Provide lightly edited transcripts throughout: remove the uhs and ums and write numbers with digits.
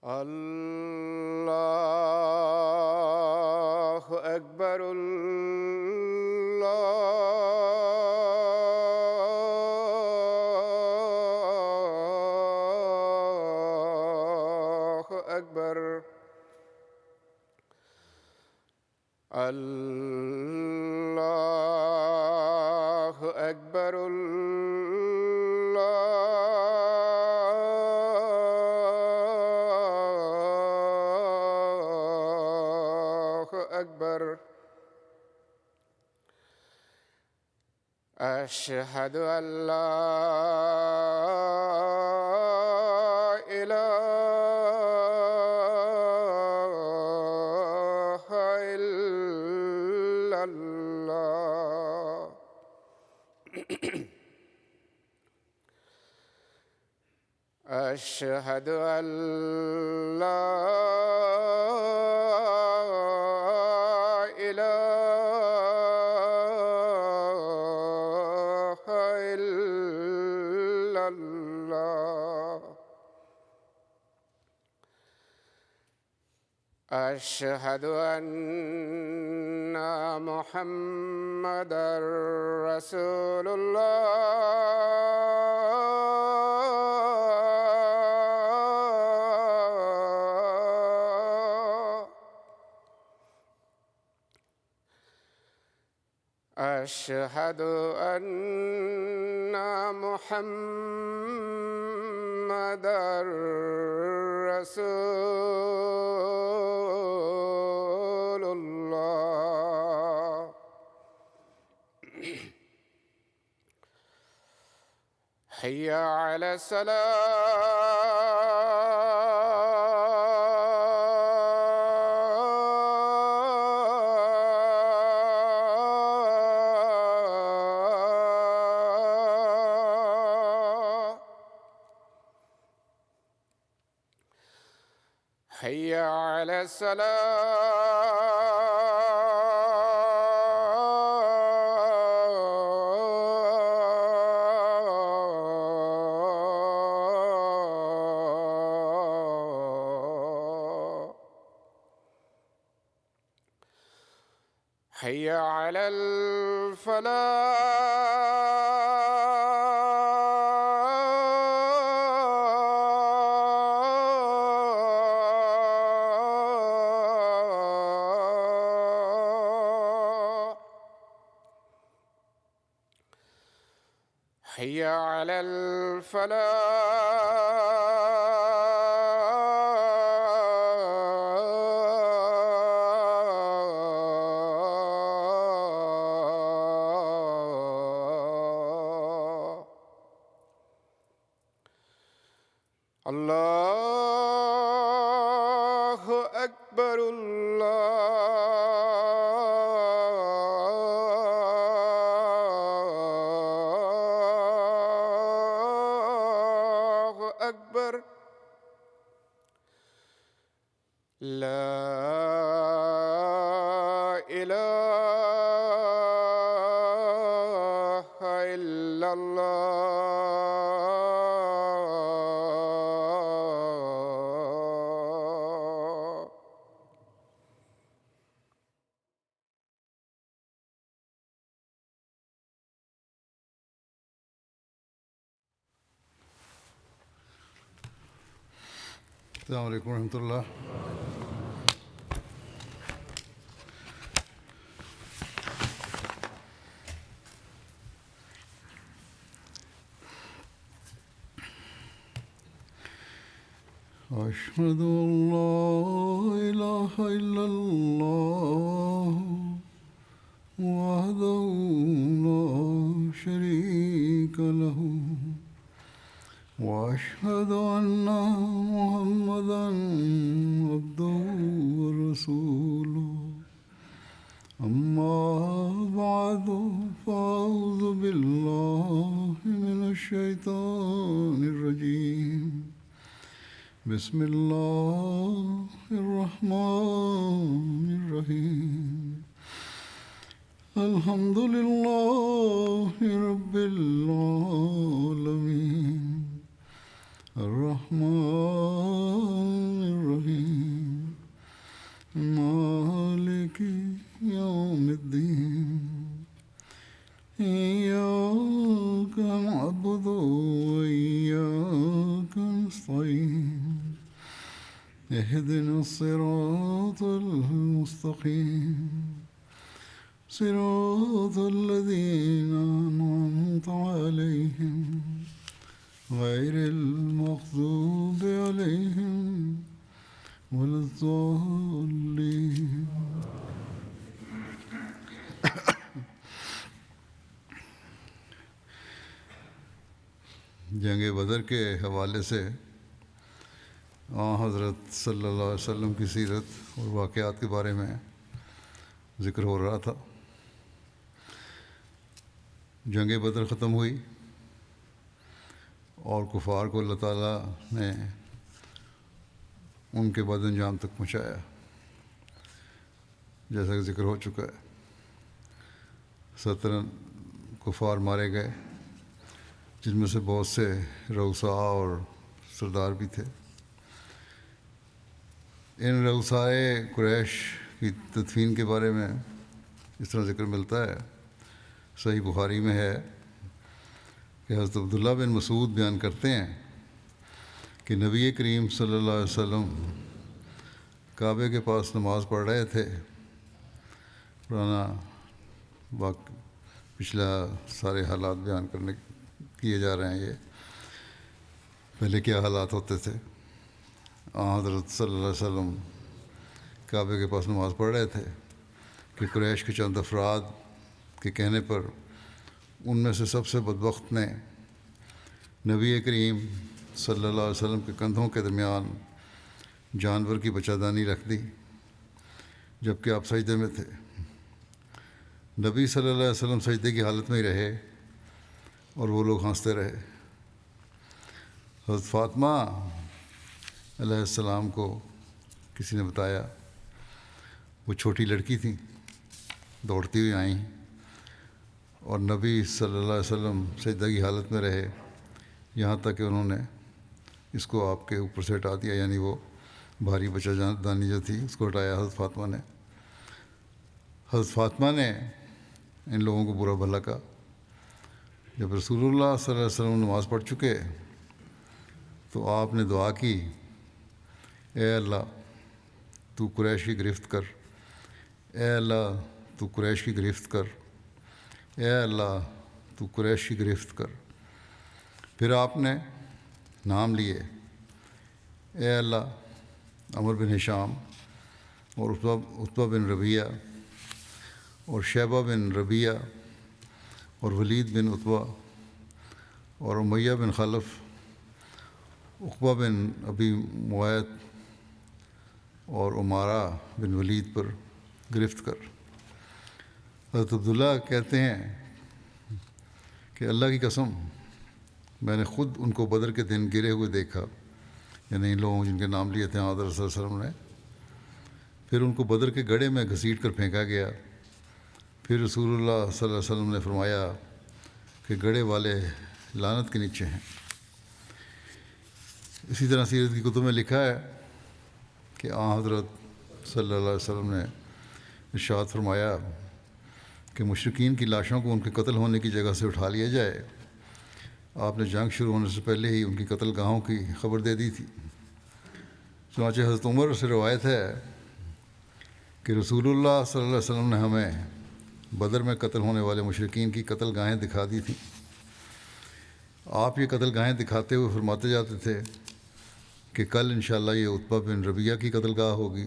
اللہ اکبر اللہ اکبر اللہ اکبر أشهد أن لا إله إلا الله أشهد أن لا أشهد أن محمدًا رسول الله أشهد أن محمدًا رسول الله حي على الصلاة حي على الصلاة حي على الفلاح حي على الفلاح الله أكبر الله أكبر لا إله إلا الله السلام علیکم ورحمۃ اللہ. أشهد أن لا إله إلا الله وحده لا شريك له وأشهد أن محمدًا عبده ورسوله أما بعد فأعوذ بالله من الشيطان الرجيم بسم الله الرحمن الرحيم الحمد لله رب العالمين الرحمن الرحيم مالك يوم الدين إياك نعبد وإياك نستعين اهدنا الصراط المستقيم صراط الذين أنعمت عليهم غير المغضوب عليهم ولا الضالين. جنگ بدر کے حوالے سے حضرت صلی اللہ علیہ وسلم کی سیرت اور واقعات کے بارے میں ذکر ہو رہا تھا. جنگ بدر ختم ہوئی اور کفار کو اللہ تعالیٰ نے ان کے بد انجام تک پہنچایا، جیسا کہ ذکر ہو چکا ہے. 17 کفار مارے گئے، جن میں سے بہت سے رؤساء اور سردار بھی تھے. ان رؤسائے قریش کی تدفین کے بارے میں اس طرح ذکر ملتا ہے، صحیح بخاری میں ہے کہ حضرت عبداللہ بن مسعود بیان کرتے ہیں کہ نبی کریم صلی اللہ علیہ وسلم کعبے کے پاس نماز پڑھ رہے تھے. پرانا پچھلا سارے حالات بیان کیے جا رہے ہیں. یہ پہلے کیا حالات ہوتے تھے. حضرت صلی اللہ علیہ وسلم کعبے کے پاس نماز پڑھ رہے تھے کہ قریش کے چند افراد کے کہنے پر ان میں سے سب سے بدبخت نے نبی کریم صلی اللہ علیہ وسلم کے کندھوں کے درمیان جانور کی بچادانی رکھ دی جب کہ آپ سجدے میں تھے. نبی صلی اللہ علیہ وسلم سجدے کی حالت میں ہی رہے اور وہ لوگ ہنستے رہے. حضرت فاطمہ علیہ السلام کو کسی نے بتایا، وہ چھوٹی لڑکی تھیں، دوڑتی ہوئی آئیں اور نبی صلی اللہ علیہ وسلم سجدہ کی حالت میں رہے یہاں تک کہ انہوں نے اس کو آپ کے اوپر سے ہٹا دیا، یعنی وہ بھاری بچہ دانی جو تھی اس کو ہٹایا حضرت فاطمہ نے. حضرت فاطمہ نے ان لوگوں کو برا بھلا کہا. جب رسول اللہ صلی اللہ علیہ وسلم نماز پڑھ چکے تو آپ نے دعا کی، اے اللہ تو قریش کی گرفت کر، اے اللہ تو قریش کی گرفت کر، اے اللہ تو قریش کی گرفت کر. پھر آپ نے نام لیے، اے اللہ عمر بن ہشام اور عتبہ بن ربیعہ اور شیبہ بن ربیعہ اور ولید بن عتبہ اور امیہ بن خلف، عقبہ بن ابی معیط اور عمارہ بن ولید پر گرفت کر. حضرت عبداللہ کہتے ہیں کہ اللہ کی قسم میں نے خود ان کو بدر کے دن گرے ہوئے دیکھا، یعنی ان لوگوں جن کے نام لیے تھے حضرت صلی اللہ علیہ وسلم نے. پھر ان کو بدر کے گڑھے میں گھسیٹ کر پھینکا گیا. پھر رسول اللہ صلی اللہ علیہ وسلم نے فرمایا کہ گڑھے والے لعنت کے نیچے ہیں. اسی طرح سیرت کی کتب میں لکھا ہے کہ حضرت صلی اللہ علیہ وسلم نے ارشاد فرمایا کہ مشرکین کی لاشوں کو ان کے قتل ہونے کی جگہ سے اٹھا لیا جائے. آپ نے جنگ شروع ہونے سے پہلے ہی ان کی قتل گاہوں کی خبر دے دی تھی. چنانچہ حضرت عمر سے روایت ہے کہ رسول اللہ صلی اللہ علیہ وسلم نے ہمیں بدر میں قتل ہونے والے مشرکین کی قتل گاہیں دکھا دی تھیں. آپ یہ قتل گاہیں دکھاتے ہوئے فرماتے جاتے تھے کہ کل انشاءاللہ یہ عتبہ بن ربیعہ کی قتل گاہ ہوگی،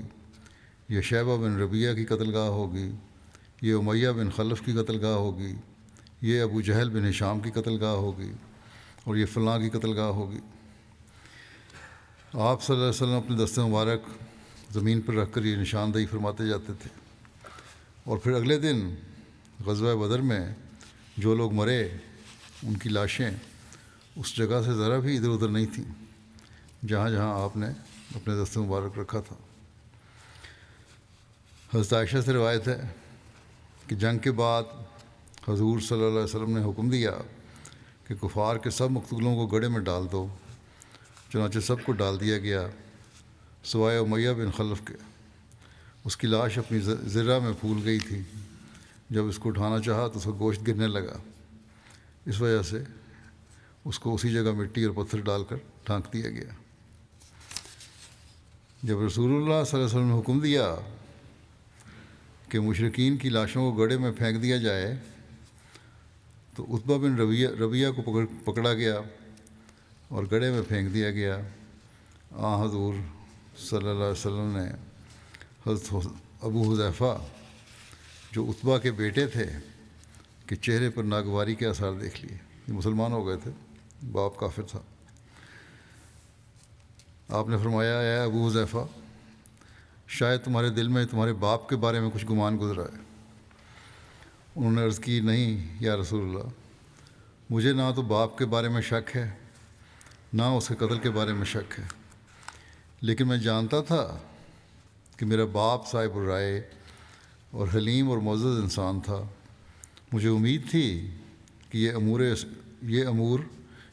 یہ شیبہ بن ربیعہ کی قتل گاہ ہوگی، یہ امیہ بن خلف کی قتل گاہ ہوگی، یہ ابو جہل بن ہشام کی قتل گاہ ہوگی اور یہ فلاں کی قتل گاہ ہوگی. آپ صلی اللہ علیہ وسلم اپنے دست مبارک زمین پر رکھ کر یہ نشاندہی فرماتے جاتے تھے. اور پھر اگلے دن غزوہ بدر میں جو لوگ مرے ان کی لاشیں اس جگہ سے ذرا بھی ادھر ادھر نہیں تھیں جہاں جہاں آپ نے اپنے دست مبارک رکھا تھا۔ حضرت عائشہ سے روایت ہے کہ جنگ کے بعد حضور صلی اللہ علیہ وسلم نے حکم دیا کہ کفار کے سب مقتولوں کو گڑھے میں ڈال دو۔ چنانچہ سب کو ڈال دیا گیا سوائے امیہ بن خلف کے۔ اس کی لاش اپنی ذرہ میں پھول گئی تھی، جب اس کو اٹھانا چاہا تو اس کا گوشت گرنے لگا، اس وجہ سے اس کو اسی جگہ مٹی اور پتھر ڈال کر ڈھانک دیا گیا۔ جب رسول اللہ صلی اللہ علیہ وسلم نے حکم دیا کہ مشرکین کی لاشوں کو گڑھے میں پھینک دیا جائے تو عتبہ بن ربیعہ کو پکڑا گیا اور گڑھے میں پھینک دیا گیا۔ حضور صلی اللہ علیہ وسلم نے حضرت ابو حذیفہ جو عتبہ کے بیٹے تھے کہ چہرے پر ناگواری کے آثار دیکھ لیے۔ یہ مسلمان ہو گئے تھے، باپ کافر تھا۔ آپ نے فرمایا، اے ابو حذیفہ، شاید تمہارے دل میں تمہارے باپ کے بارے میں کچھ گمان گزرا ہے۔ انہوں نے عرض کی، نہیں یا رسول اللہ، مجھے نہ تو باپ کے بارے میں شک ہے نہ اس کے قتل کے بارے میں شک ہے، لیکن میں جانتا تھا کہ میرا باپ صاحب الرائے اور حلیم اور معزز انسان تھا۔ مجھے امید تھی کہ یہ امور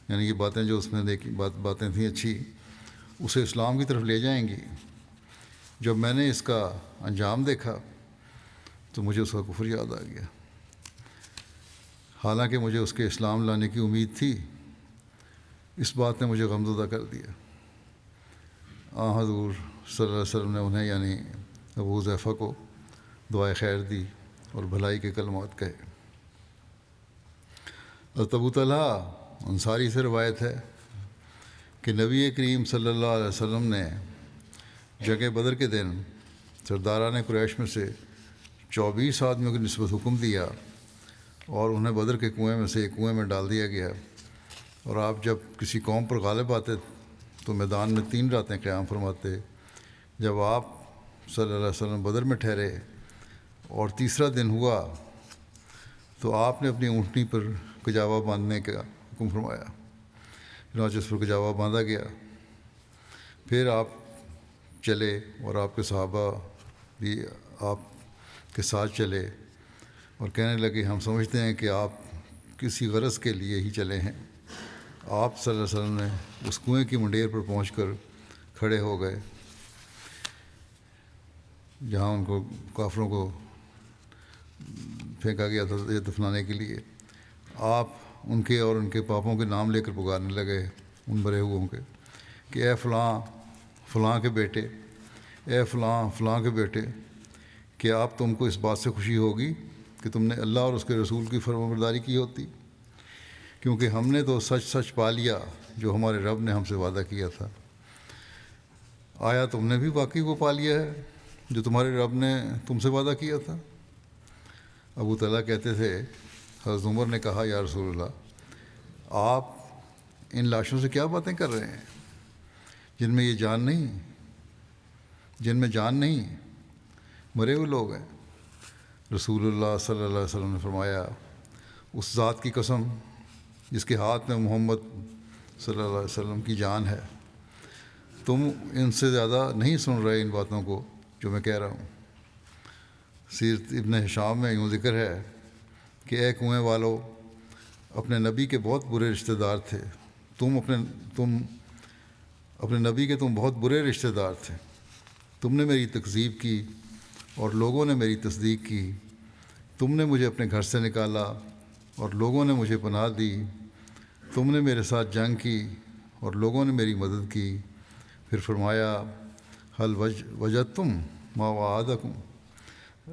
یعنی یہ باتیں جو اس نے دیکھی باتیں تھیں اچھی، اسے اسلام کی طرف لے جائیں گی۔ جب میں نے اس کا انجام دیکھا تو مجھے اس کا کفر یاد آ گیا، حالانکہ مجھے اس کے اسلام لانے کی امید تھی۔ اس بات نے مجھے غمزدہ کر دیا۔ حضور صلی اللہ علیہ وسلم نے انہیں یعنی ابو حذیفہ کو دعائے خیر دی اور بھلائی کے کلمات کہے۔ حضرت ابو طلحہ انصاری سے روایت ہے کہ نبی کریم صلی اللہ علیہ وسلم نے جنگ بدر کے دن سرداران قریش میں سے 24 آدمیوں کی نسبت حکم دیا اور انہیں بدر کے کنویں میں سے ایک کنویں میں ڈال دیا گیا۔ اور آپ جب کسی قوم پر غالب آتے تو میدان میں 3 راتیں قیام فرماتے۔ جب آپ صلی اللہ علیہ وسلم بدر میں ٹھہرے اور تیسرا دن ہوا تو آپ نے اپنی اونٹنی پر کجاوا باندھنے کا حکم فرمایا، چنانچہ اس پر کجاوا باندھا گیا۔ پھر آپ چلے اور آپ کے صحابہ بھی آپ کے ساتھ چلے اور کہنے لگے، ہم سمجھتے ہیں کہ آپ کسی غرض کے لیے ہی چلے ہیں۔ آپ صلی اللہ علیہ وسلم نے اس کنویں کی منڈیر پر پہنچ کر کھڑے ہو گئے جہاں ان کو کافروں کو پھینکا گیا تھا دفنانے کے لیے۔ آپ ان کے اور ان کے پاپوں کے نام لے کر پکارنے لگے ان مرے ہوئوں کے کہ اے فلاں فلاں کے بیٹے، اے فلاں فلاں کے بیٹے، کیا آپ تم کو اس بات سے خوشی ہوگی کہ تم نے اللہ اور اس کے رسول کی فرمانبرداری کی ہوتی؟ کیونکہ ہم نے تو سچ سچ پا لیا جو ہمارے رب نے ہم سے وعدہ کیا تھا۔ آیا تم نے بھی واقعی وہ پا لیا ہے جو تمہارے رب نے تم سے وعدہ کیا تھا؟ ابو طلحہ کہتے تھے، حضرت عمر نے کہا، یا رسول اللہ، آپ ان لاشوں سے کیا باتیں کر رہے ہیں جن میں جان نہیں، مرے ہوئے لوگ ہیں۔ رسول اللہ صلی اللہ علیہ وسلم نے فرمایا، اس ذات کی قسم جس کے ہاتھ میں محمد صلی اللہ علیہ وسلم کی جان ہے، تم ان سے زیادہ نہیں سن رہے ان باتوں کو جو میں کہہ رہا ہوں۔ سیرت ابن ہشام میں یوں ذکر ہے کہ اے کنویں والو، اپنے نبی کے بہت برے رشتہ دار تھے، تم اپنے نبی کے بہت برے رشتہ دار تھے۔ تم نے میری تکذیب کی اور لوگوں نے میری تصدیق کی۔ تم نے مجھے اپنے گھر سے نکالا اور لوگوں نے مجھے پناہ دی۔ تم نے میرے ساتھ جنگ کی اور لوگوں نے میری مدد کی۔ پھر فرمایا، حل وجدتم ما وعدکم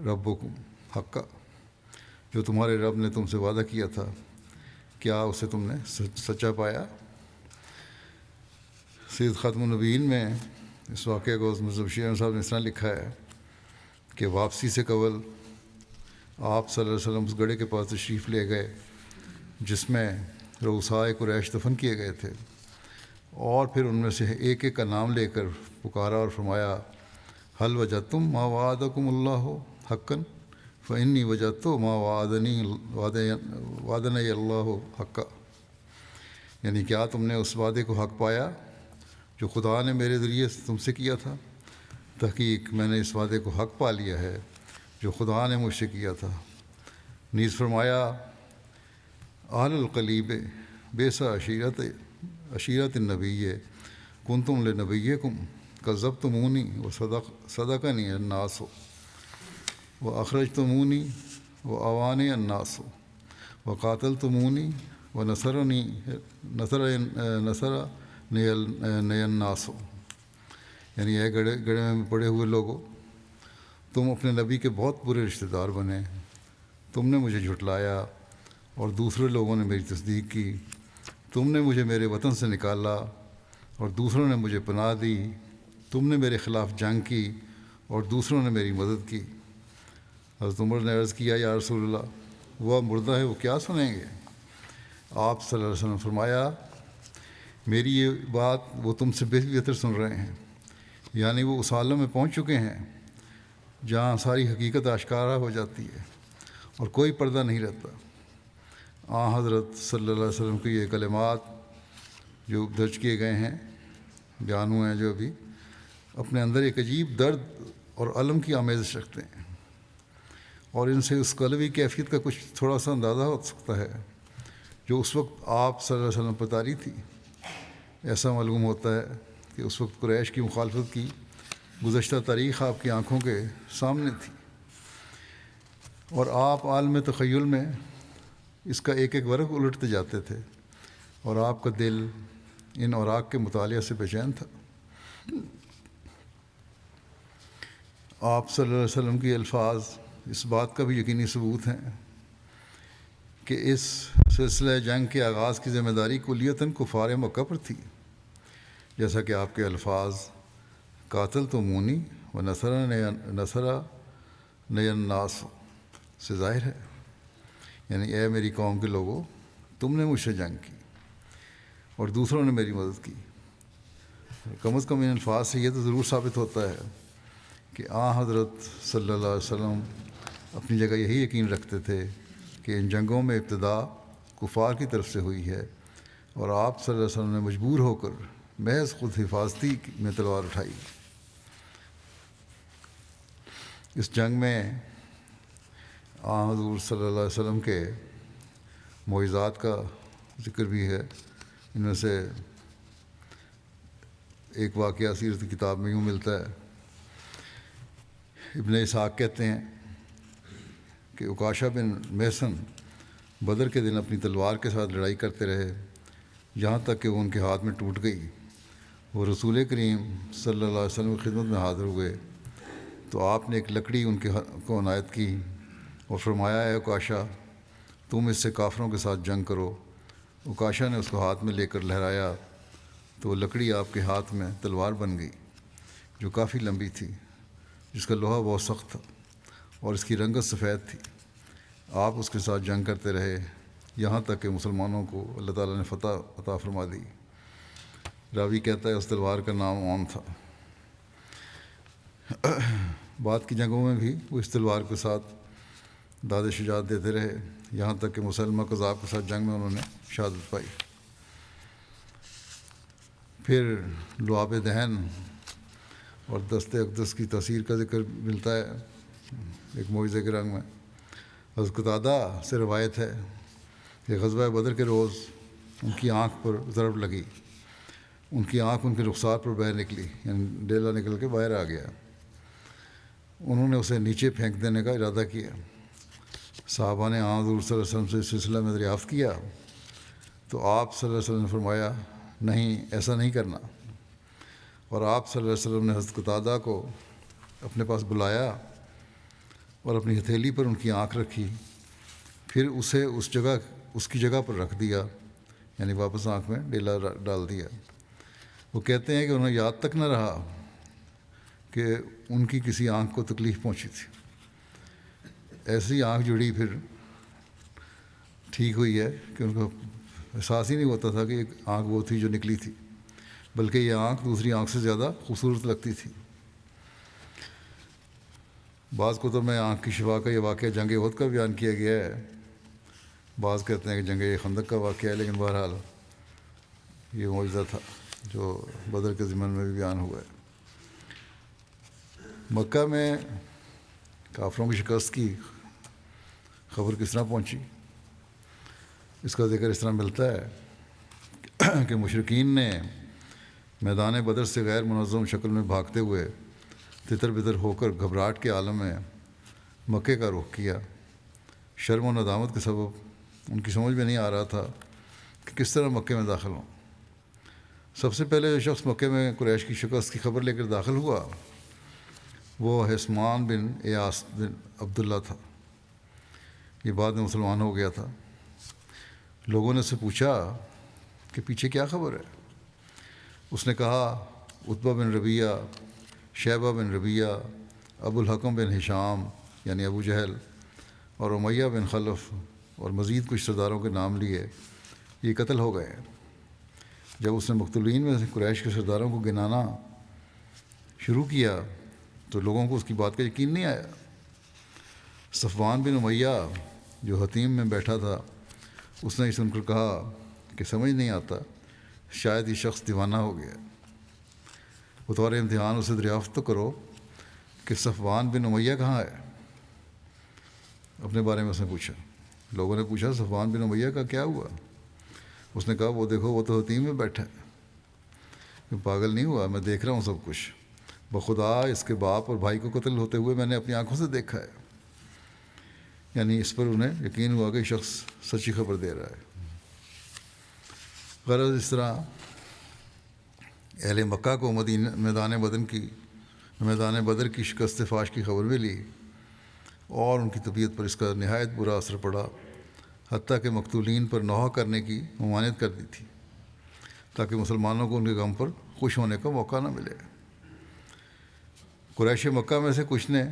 ربکم حقا، جو تمہارے رب نے تم سے وعدہ کیا تھا، کیا اسے تم نے سچا پایا؟ سید ختم النبیین میں اس واقعے کو مذہب شیعہ صاحب نے اس طرح لکھا ہے کہ واپسی سے قبل آپ صلی اللہ علیہ وسلم اس گڑھے کے پاس تشریف لے گئے جس میں رؤسائے قریش دفن کیے گئے تھے، اور پھر ان میں سے ایک ایک کا نام لے کر پکارا اور فرمایا، حل وجدتم ما وعدکم اللہ حقا فانی وجدت ما وعدنی اللہ حقا، یعنی کیا تم نے اس وعدے کو حق پایا جو خدا نے میرے ذریعے تم سے کیا تھا، تحقیق میں نے اس وعدے کو حق پا لیا ہے جو خدا نے مجھ سے کیا تھا۔ نیز فرمایا، اہل القلیب بیسا عشیرت النبی کنتم لنبیکم کذبتمونی و صدقنی الناس و اخرجتمونی و اوانی الناس و قاتلتمونی و نصرنی الناس، یعنی اے گڑے میں پڑے ہوئے لوگوں، تم اپنے نبی کے بہت برے رشتہ دار بنے، تم نے مجھے جھٹلایا اور دوسرے لوگوں نے میری تصدیق کی، تم نے مجھے میرے وطن سے نکالا اور دوسروں نے مجھے پناہ دی، تم نے میرے خلاف جنگ کی اور دوسروں نے میری مدد کی۔ حضرت عمر نے عرض کیا، یا رسول اللہ، وہ مردہ ہے، وہ کیا سنیں گے؟ آپ صلی اللہ علیہ وسلم فرمایا، میری یہ بات وہ تم سے بہتر سن رہے ہیں، یعنی وہ اس عالم میں پہنچ چکے ہیں جہاں ساری حقیقت آشکارا ہو جاتی ہے اور کوئی پردہ نہیں رہتا۔ حضرت صلی اللہ علیہ وسلم کی یہ کلمات جو درج کیے گئے ہیں، بیان ہوئے ہیں، جو ابھی اپنے اندر ایک عجیب درد اور الم کی آمیزش رکھتے ہیں، اور ان سے اس قلبی کیفیت کا کچھ تھوڑا سا اندازہ ہو سکتا ہے جو اس وقت آپ صلی اللہ علیہ وسلم پر طاری تھی۔ ایسا معلوم ہوتا ہے کہ اس وقت قریش کی مخالفت کی گزشتہ تاریخ آپ کی آنکھوں کے سامنے تھی، اور آپ عالم تخیل میں اس کا ایک ایک ورق الٹتے جاتے تھے، اور آپ کا دل ان اوراق کے مطالعہ سے بے چین تھا۔ آپ صلی اللہ علیہ وسلم کی الفاظ اس بات کا بھی یقینی ثبوت ہیں کہ اس سلسلہ جنگ کے آغاز کی ذمہ داری کلیتاً کفار مکہ پر تھی، جیسا کہ آپ کے الفاظ قاتل تو مونی و نصرہ الناس سے ظاہر ہے، یعنی اے میری قوم کے لوگوں، تم نے مجھ سے جنگ کی اور دوسروں نے میری مدد کی۔ کم از کم ان الفاظ سے یہ تو ضرور ثابت ہوتا ہے کہ حضرت صلی اللہ علیہ وسلم اپنی جگہ یہی یقین رکھتے تھے کہ ان جنگوں میں ابتدا کفار کی طرف سے ہوئی ہے، اور آپ صلی اللہ علیہ وسلم نے مجبور ہو کر محض خود حفاظتی میں تلوار اٹھائی۔ اس جنگ میں حضور صلی اللہ علیہ وسلم کے معجزات کا ذکر بھی ہے۔ ان میں سے ایک واقعہ سیرت کی کتاب میں یوں ملتا ہے، ابن اسحاق کہتے ہیں کہ عکاشہ بن محصن بدر کے دن اپنی تلوار کے ساتھ لڑائی کرتے رہے یہاں تک کہ وہ ان کے ہاتھ میں ٹوٹ گئی۔ وہ رسول کریم صلی اللہ علیہ وسلم کی خدمت میں حاضر ہوئے تو آپ نے ایک لکڑی ان کو عنایت کی اور فرمایا، اے عکاشہ، تم اس سے کافروں کے ساتھ جنگ کرو۔ عکاشہ نے اس کو ہاتھ میں لے کر لہرایا تو وہ لکڑی آپ کے ہاتھ میں تلوار بن گئی جو کافی لمبی تھی، جس کا لوہا بہت سخت تھا اور اس کی رنگت سفید تھی۔ آپ اس کے ساتھ جنگ کرتے رہے یہاں تک کہ مسلمانوں کو اللہ تعالیٰ نے فتح عطا فرما دی۔ راوی کہتا ہے اس تلوار کا نام عون تھا۔ بعد کی جنگوں میں بھی وہ اس تلوار کے ساتھ داد شجاعت دیتے رہے یہاں تک کہ مسلمہ کذاب کے ساتھ جنگ میں انہوں نے شہادت پائی۔ پھر لعاب دہن اور دست اقدس کی تاثیر کا ذکر ملتا ہے ایک معجزے کے رنگ میں۔ حضرت قتادہ سے روایت ہے کہ غزوہ بدر کے روز ان کی آنکھ پر ضرب لگی، ان کی آنکھ ان کے رخسار پر باہر نکلی، یعنی ڈیلا نکل کے باہر آ گیا۔ انہوں نے اسے نیچے پھینک دینے کا ارادہ کیا۔ صحابہ نے حضور صلی اللہ علیہ وسلم سے اس سلسلہ میں دریافت کیا تو آپ صلی اللہ علیہ وسلم نے فرمایا، نہیں، ایسا نہیں کرنا۔ اور آپ صلی اللہ علیہ وسلم نے حضرت قتادہ کو اپنے پاس بلایا اور اپنی ہتھیلی پر ان کی آنکھ رکھی، پھر اسے اس کی جگہ پر رکھ دیا، یعنی واپس آنکھ میں ڈیلا ڈال دیا۔ وہ کہتے ہیں کہ انہیں یاد تک نہ رہا کہ ان کی کسی آنکھ کو تکلیف پہنچی تھی۔ ایسی آنکھ جڑی پھر ٹھیک ہوئی ہے کہ ان کو احساس ہی نہیں ہوتا تھا کہ ایک آنکھ وہ تھی جو نکلی تھی، بلکہ یہ آنکھ دوسری آنکھ سے زیادہ خوبصورت لگتی تھی۔ بعض کتب میں آنکھ کی شفا کا یہ واقعہ جنگ احد کا بیان کیا گیا ہے، بعض کہتے ہیں کہ جنگ خندق کا واقعہ ہے، لیکن بہرحال یہ معجزہ تھا۔ جو بدر کے ضمن میں بھی بیان ہوا ہے۔ مکہ میں کافروں کی شکست کی خبر کس طرح پہنچی، اس کا ذکر اس طرح ملتا ہے کہ مشرکین نے میدان بدر سے غیر منظم شکل میں بھاگتے ہوئے تتر بتر ہو کر گھبراہٹ کے عالم میں مکے کا رخ کیا۔ شرم و ندامت کے سبب ان کی سمجھ میں نہیں آ رہا تھا کہ کس طرح مکے میں داخل ہوں۔ سب سے پہلے جو شخص مکے میں قریش کی شکست کی خبر لے کر داخل ہوا وہ حسمان بن ایاس بن عبداللہ تھا۔ یہ بعد میں مسلمان ہو گیا تھا۔ لوگوں نے اس سے پوچھا کہ پیچھے کیا خبر ہے؟ اس نے کہا عتبہ بن ربیعہ، شیبہ بن ربیعہ، ابو الحکم بن ہشام یعنی ابو جہل اور امیہ بن خلف اور مزید کچھ سرداروں کے نام لیے، یہ قتل ہو گئے۔ جب اس نے مقتولین میں سے قریش کے سرداروں کو گنانا شروع کیا تو لوگوں کو اس کی بات کا یقین نہیں آیا۔ صفوان بن امیہ جو حتیم میں بیٹھا تھا، اس نے سن کر کہا کہ سمجھ نہیں آتا، شاید یہ شخص دیوانہ ہو گیا۔ بطور امتحان اسے دریافت تو کرو کہ صفوان بن امیہ کہاں ہے۔ اپنے بارے میں اس نے پوچھا۔ لوگوں نے پوچھا صفوان بن امیہ کا کیا ہوا؟ اس نے کہا وہ دیکھو وہ تو حتیم میں بیٹھا ہے۔ میں پاگل نہیں ہوا، میں دیکھ رہا ہوں سب کچھ۔ بخدا اس کے باپ اور بھائی کو قتل ہوتے ہوئے میں نے اپنی آنکھوں سے دیکھا ہے۔ یعنی اس پر انہیں یقین ہوا کہ یہ شخص سچی خبر دے رہا ہے۔ غرض اس طرح اہل مکہ کو میدان بدر کی شکست فاش کی خبر ملی اور ان کی طبیعت پر اس کا نہایت برا اثر پڑا، حتیٰ کہ مقتولین پر نوحہ کرنے کی ممانعت کر دی تھی تاکہ مسلمانوں کو ان کے غم پر خوش ہونے کا موقع نہ ملے۔ قریش مکہ میں سے کچھ نے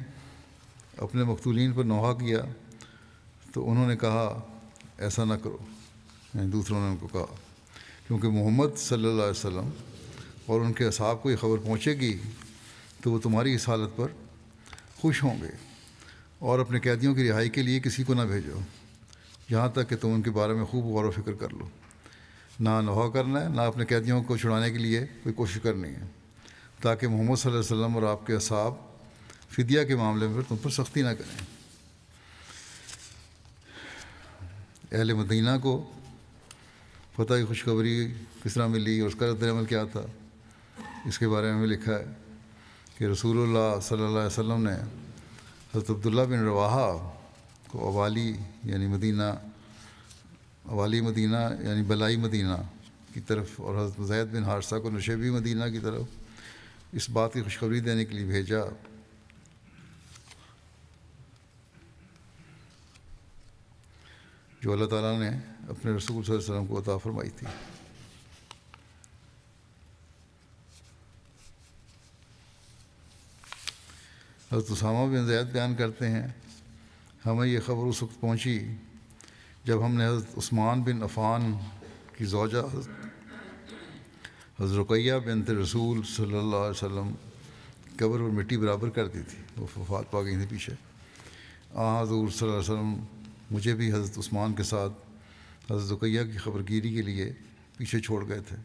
اپنے مقتولین پر نوحہ کیا تو انہوں نے کہا ایسا نہ کرو، یعنی دوسروں نے ان کو کہا، کیونکہ محمد صلی اللہ علیہ وسلم اور ان کے اصحاب کو یہ خبر پہنچے گی تو وہ تمہاری اس حالت پر خوش ہوں گے، اور اپنے قیدیوں کی رہائی کے لیے کسی کو نہ بھیجو یہاں تک کہ تم ان کے بارے میں خوب غور و فکر کر لو۔ نہ نوحہ کرنا ہے، نہ اپنے قیدیوں کو چھڑانے کے لیے کوئی کوشش کرنی ہے، تاکہ محمد صلی اللہ علیہ وسلم اور آپ کے اصحاب فدیہ کے معاملے میں تم پر سختی نہ کریں۔ اہل مدینہ کو فتح کی خوشخبری کس طرح ملی اور اس کا رد عمل کیا تھا، اس کے بارے میں لکھا ہے کہ رسول اللہ صلی اللہ علیہ وسلم نے حضرت عبداللہ بن رواحہ کو اوالی مدینہ یعنی بلائی مدینہ کی طرف اور حضرت زید بن حارثہ کو نشیبی مدینہ کی طرف اس بات کی خوشخبری دینے کے لیے بھیجا جو اللہ تعالیٰ نے اپنے رسول صلی اللہ علیہ وسلم کو عطا فرمائی تھی۔ حضرت اسامہ بن زید بیان کرتے ہیں ہمیں یہ خبر اس وقت پہنچی جب ہم نے حضرت عثمان بن عفان کی زوجہ حضرت رقیہ بنت رسول صلی اللہ علیہ وسلم قبر پر مٹی برابر کر دی تھی، وہ وفات پا گئی تھی پیچھے۔ حضور صلی اللہ علیہ وسلم مجھے بھی حضرت عثمان کے ساتھ حضرت رقیہ کی خبر گیری کے لیے پیچھے چھوڑ گئے تھے۔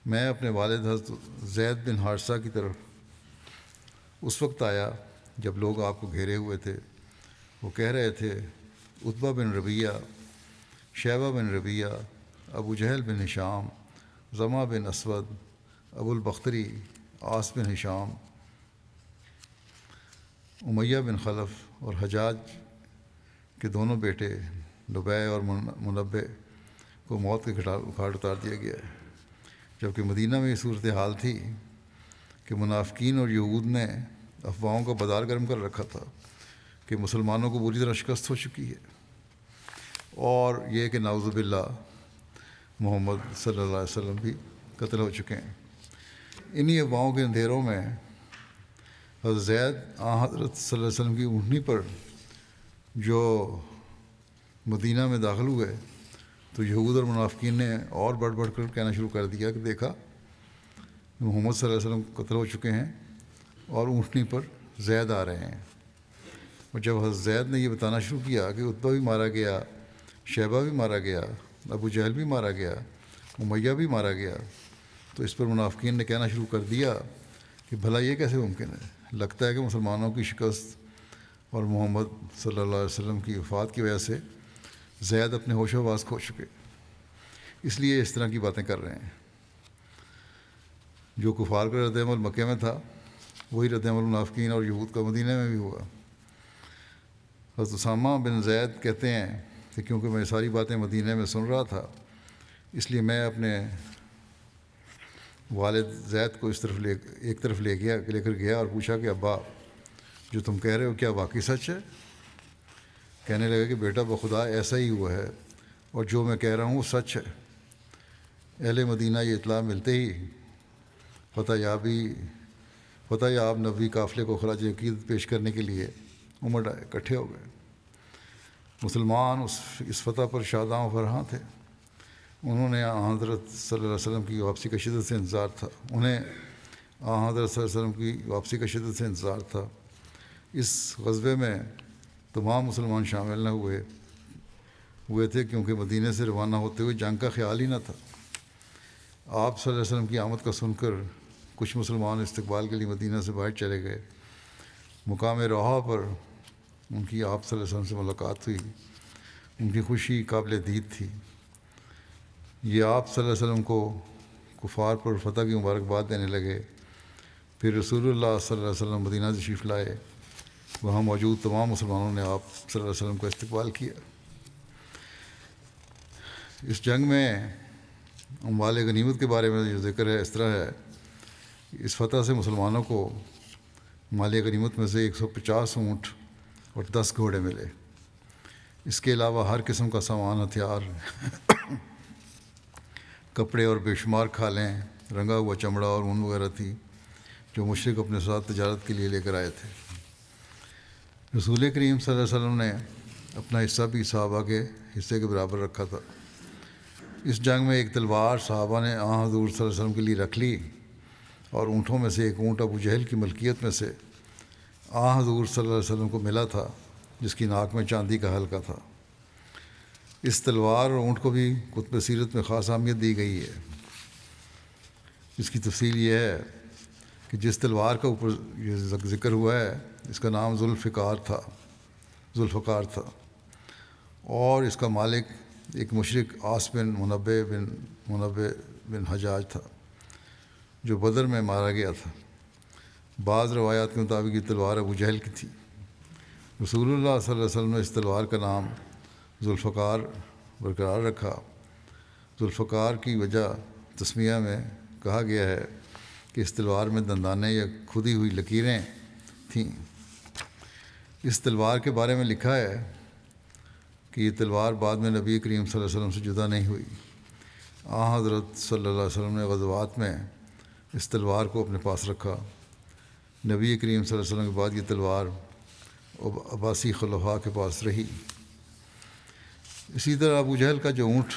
میں اپنے والد حضرت زید بن حارثہ کی طرف اس وقت آیا جب لوگ آپ کو گھیرے ہوئے تھے۔ وہ کہہ رہے تھے عتبہ بن ربیعہ، شیبہ بن ربیعہ، ابو جہل بن ہشام، زمہ بن اسود، ابو البختری، عاص بن ہشام، امیہ بن خلف اور حجاج کے دونوں بیٹے لبے اور منبع کو موت کے گھاٹ اتار دیا گیا ہے۔ جبکہ مدینہ میں یہ صورتحال تھی کہ منافقین اور یہود نے افواہوں کا بازار گرم کر رکھا تھا کہ مسلمانوں کو بری طرح شکست ہو چکی ہے، اور یہ کہ نعوذ باللہ محمد صلی اللہ علیہ وسلم بھی قتل ہو چکے ہیں۔ انہی افواہوں کے اندھیروں میں حضرت زید حضرت صلی اللہ علیہ وسلم کی اونٹنی پر جو مدینہ میں داخل ہوئے تو یہود اور منافقین نے اور بڑھ بڑھ کر کہنا شروع کر دیا کہ دیکھا محمد صلی اللہ علیہ وسلم قتل ہو چکے ہیں اور اونٹنی پر زید آ رہے ہیں۔ اور جب حضرت زید نے یہ بتانا شروع کیا کہ عتبہ بھی مارا گیا، شیبہ بھی مارا گیا، ابو جہل بھی مارا گیا، امیہ بھی مارا گیا، تو اس پر منافقین نے کہنا شروع کر دیا کہ بھلا یہ کیسے ممکن ہے، لگتا ہے کہ مسلمانوں کی شکست اور محمد صلی اللہ علیہ وسلم کی وفات کی وجہ سے زید اپنے ہوش و حواس کھو چکے، اس لیے اس طرح کی باتیں کر رہے ہیں۔ جو کفار کا رد عمل مکے میں تھا وہی رد عمل منافقین اور یہود کا مدینہ میں بھی ہوا۔ حضرت اسامہ بن زید کہتے ہیں کہ کیونکہ میں ساری باتیں مدینہ میں سن رہا تھا، اس لیے میں اپنے والد زید کو ایک طرف لے کر گیا اور پوچھا کہ ابا، جو تم کہہ رہے ہو کیا واقعی سچ ہے؟ کہنے لگا کہ بیٹا بخدا ایسا ہی ہوا ہے، اور جو میں کہہ رہا ہوں وہ سچ ہے۔ اہل مدینہ یہ اطلاع ملتے ہی فتح یاب نبوی قافلے کو خراج عقیدت پیش کرنے کے لیے امٹ آئے، اکٹھے ہو گئے۔ مسلمان اس فتح پر شاداں و فرحاں تھے۔ انہیں حضرت صلی اللہ علیہ وسلم کی واپسی کا شدت سے انتظار تھا۔ اس غزوے میں تمام مسلمان شامل نہ ہوئے تھے کیونکہ مدینہ سے روانہ ہوتے ہوئے جنگ کا خیال ہی نہ تھا۔ آپ صلی اللہ علیہ وسلم کی آمد کا سن کر کچھ مسلمان استقبال کے لیے مدینہ سے باہر چلے گئے۔ مقام روحا پر ان کی آپ صلی اللہ علیہ وسلم سے ملاقات ہوئی۔ ان کی خوشی قابل دید تھی۔ یہ آپ صلی اللہ علیہ وسلم کو کفار پر فتح کی مبارکباد دینے لگے۔ پھر رسول اللہ صلی اللہ علیہ وسلم مدینہ تشریف لائے۔ وہاں موجود تمام مسلمانوں نے آپ صلی اللہ علیہ وسلم کا استقبال کیا۔ اس جنگ میں اموال غنیمت کے بارے میں جو ذکر ہے اس طرح ہے، اس فتح سے مسلمانوں کو مال غنیمت میں سے 150 اونٹ اور 10 گھوڑے ملے۔ اس کے علاوہ ہر قسم کا سامان، ہتھیار، کپڑے اور بے شمار کھالیں، رنگا ہوا چمڑا اور اون وغیرہ تھی جو مشرک اپنے ساتھ تجارت کے لیے لے کر آئے تھے۔ رسول کریم صلی اللہ علیہ وسلم نے اپنا حصہ بھی صحابہ کے حصے کے برابر رکھا تھا۔ اس جنگ میں ایک تلوار صحابہ نے حضور صلی اللہ علیہ وسلم کے لیے رکھ لی، اور اونٹوں میں سے ایک اونٹ ابو جہل کی ملکیت میں سے حضور صلی اللہ علیہ وسلم کو ملا تھا، جس کی ناک میں چاندی کا حلقہ تھا۔ اس تلوار اور اونٹ کو بھی کتب سیرت میں خاص اہمیت دی گئی ہے۔ اس کی تفصیل یہ ہے کہ جس تلوار کا اوپر یہ ذکر ہوا ہے اس کا نام ذوالفقار تھا، اور اس کا مالک ایک مشرک عاص بن منبع بن حجاج تھا جو بدر میں مارا گیا تھا۔ بعض روایات کے مطابق یہ تلوار ابو جہل کی تھی۔ رسول اللہ صلی اللہ علیہ وسلم نے اس تلوار کا نام ذوالفقار برقرار رکھا۔ ذوالفقار کی وجہ تسمیہ میں کہا گیا ہے کہ اس تلوار میں دندانے یا کھدی ہوئی لکیریں تھیں۔ اس تلوار کے بارے میں لکھا ہے کہ یہ تلوار بعد میں نبی کریم صلی اللہ علیہ وسلم سے جدا نہیں ہوئی۔ حضرت صلی اللہ علیہ وسلم نے غزوات میں اس تلوار کو اپنے پاس رکھا۔ نبی کریم صلی اللہ علیہ وسلم کے بعد یہ تلوار عباسی خلفاء کے پاس رہی۔ اسی طرح ابو جہل کا جو اونٹ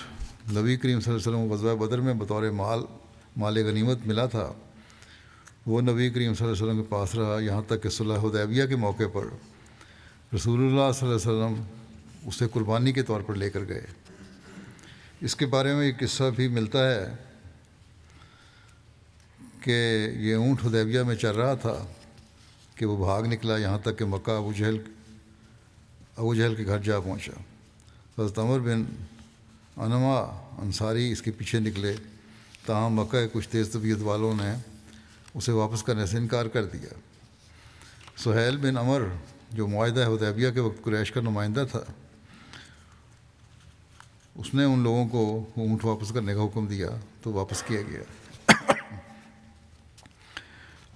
نبی کریم صلی اللہ علیہ وسلم کو غزوہ بدر میں بطور مال غنیمت ملا تھا، وہ نبی کریم صلی اللہ علیہ وسلم کے پاس رہا، یہاں تک کہ صلح حدیبیہ کے موقع پر رسول اللہ صلی اللہ علیہ وسلم اسے قربانی کے طور پر لے کر گئے۔ اس کے بارے میں ایک قصہ بھی ملتا ہے کہ یہ اونٹ حدیبیہ میں چل رہا تھا کہ وہ بھاگ نکلا، یہاں تک کہ مکہ ابو جہل کے گھر جا پہنچا۔ حضرت عمر بن انما انصاری اس کے پیچھے نکلے، تاہم مکہ کے کچھ تیز طبیعت والوں نے اسے واپس کرنے سے انکار کر دیا۔ سہیل بن عمر جو معاہدہ حدیبیہ کے وقت قریش کا نمائندہ تھا، اس نے ان لوگوں کو اونٹ واپس کرنے کا حکم دیا تو واپس کیا گیا۔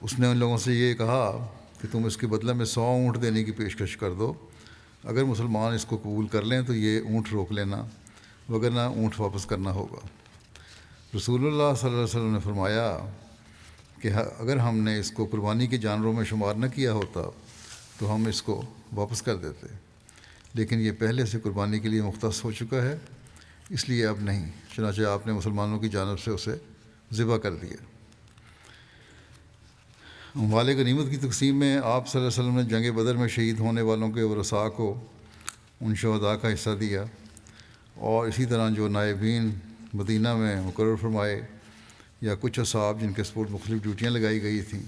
اس نے ان لوگوں سے یہ کہا کہ تم اس کے بدلے میں 100 اونٹ دینے کی پیشکش کر دو، اگر مسلمان اس کو قبول کر لیں تو یہ اونٹ روک لینا، وگرنہ اونٹ واپس کرنا ہوگا۔ رسول اللہ صلی اللہ علیہ وسلم نے فرمایا کہ اگر ہم نے اس کو قربانی کے جانوروں میں شمار نہ کیا ہوتا تو ہم اس کو واپس کر دیتے، لیکن یہ پہلے سے قربانی کے لیے مختص ہو چکا ہے، اس لیے اب نہیں، چنانچہ آپ نے مسلمانوں کی جانب سے اسے ذبح کر دیا۔ مال غنیمت کی تقسیم میں آپ صلی اللہ علیہ وسلم نے جنگ بدر میں شہید ہونے والوں کے ورثاء کو ان شہداء کا حصہ دیا، اور اسی طرح جو نائبین مدینہ میں مقرر فرمائے یا کچھ اصحاب جن کے سپورٹ مختلف ڈیوٹیاں لگائی گئی تھیں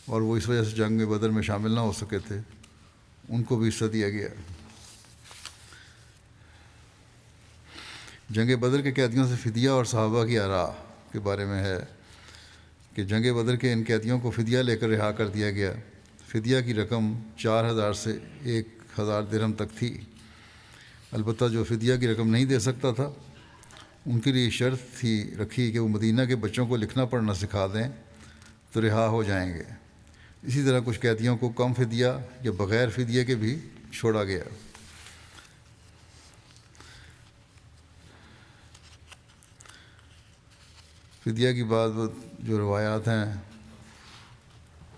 اور وہ اس وجہ سے جنگ بدر میں شامل نہ ہو سکے تھے، ان کو بھی حصہ دیا گیا۔ جنگ بدر کے قیدیوں سے فدیہ اور صحابہ کی آراء کے بارے میں ہے کہ جنگ بدر کے ان قیدیوں کو فدیہ لے کر رہا کر دیا گیا۔ فدیہ کی رقم 4000 سے 1000 درہم تک تھی۔ البتہ جو فدیہ کی رقم نہیں دے سکتا تھا ان کے لیے شرط تھی رکھی کہ وہ مدینہ کے بچوں کو لکھنا پڑھنا سکھا دیں تو رہا ہو جائیں گے۔ اسی طرح کچھ قیدیوں کو کم فدیہ یا بغیر فدیہ کے بھی چھوڑا گیا۔ فدیہ کی بعض جو روایات ہیں،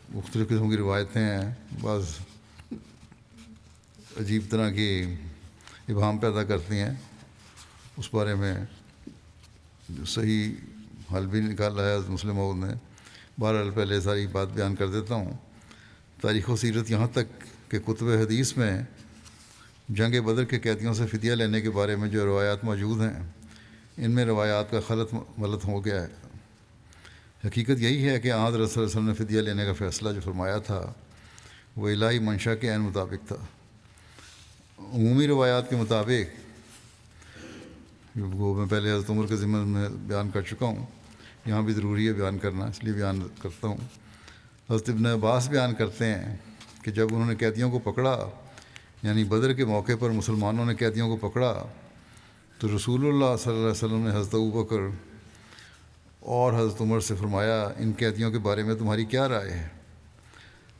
مختلف قسم کی روایتیں ہیں، بعض عجیب طرح کی ابہام پیدا کرتی ہیں، اس بارے میں جو صحیح حل بھی نکالا ہے مسلم موعود نے۔ بہرحال پہلے ساری بات بیان کر دیتا ہوں۔ تاریخ و سیرت یہاں تک کہ کتب حدیث میں جنگ بدر کے قیدیوں سے فدیہ لینے کے بارے میں جو روایات موجود ہیں، ان میں روایات کا خلط ملط ہو گیا ہے۔ حقیقت یہی ہے کہ آن حضرت صلی اللہ علیہ وسلم نے فدیہ لینے کا فیصلہ جو فرمایا تھا وہ الہی منشا کے عین مطابق تھا۔ عمومی روایات کے مطابق، وہ میں پہلے حضرت عمر کے ضمن میں بیان کر چکا ہوں، یہاں بھی ضروری ہے بیان کرنا، اس لیے بیان کرتا ہوں۔ حضرت ابن عباس بیان کرتے ہیں کہ جب انہوں نے قیدیوں کو پکڑا، یعنی بدر کے موقع پر مسلمانوں نے قیدیوں کو پکڑا، تو رسول اللہ صلی اللہ علیہ وسلم نے حضرت ابوبکر اور حضرت عمر سے فرمایا، ان قیدیوں کے بارے میں تمہاری کیا رائے ہے؟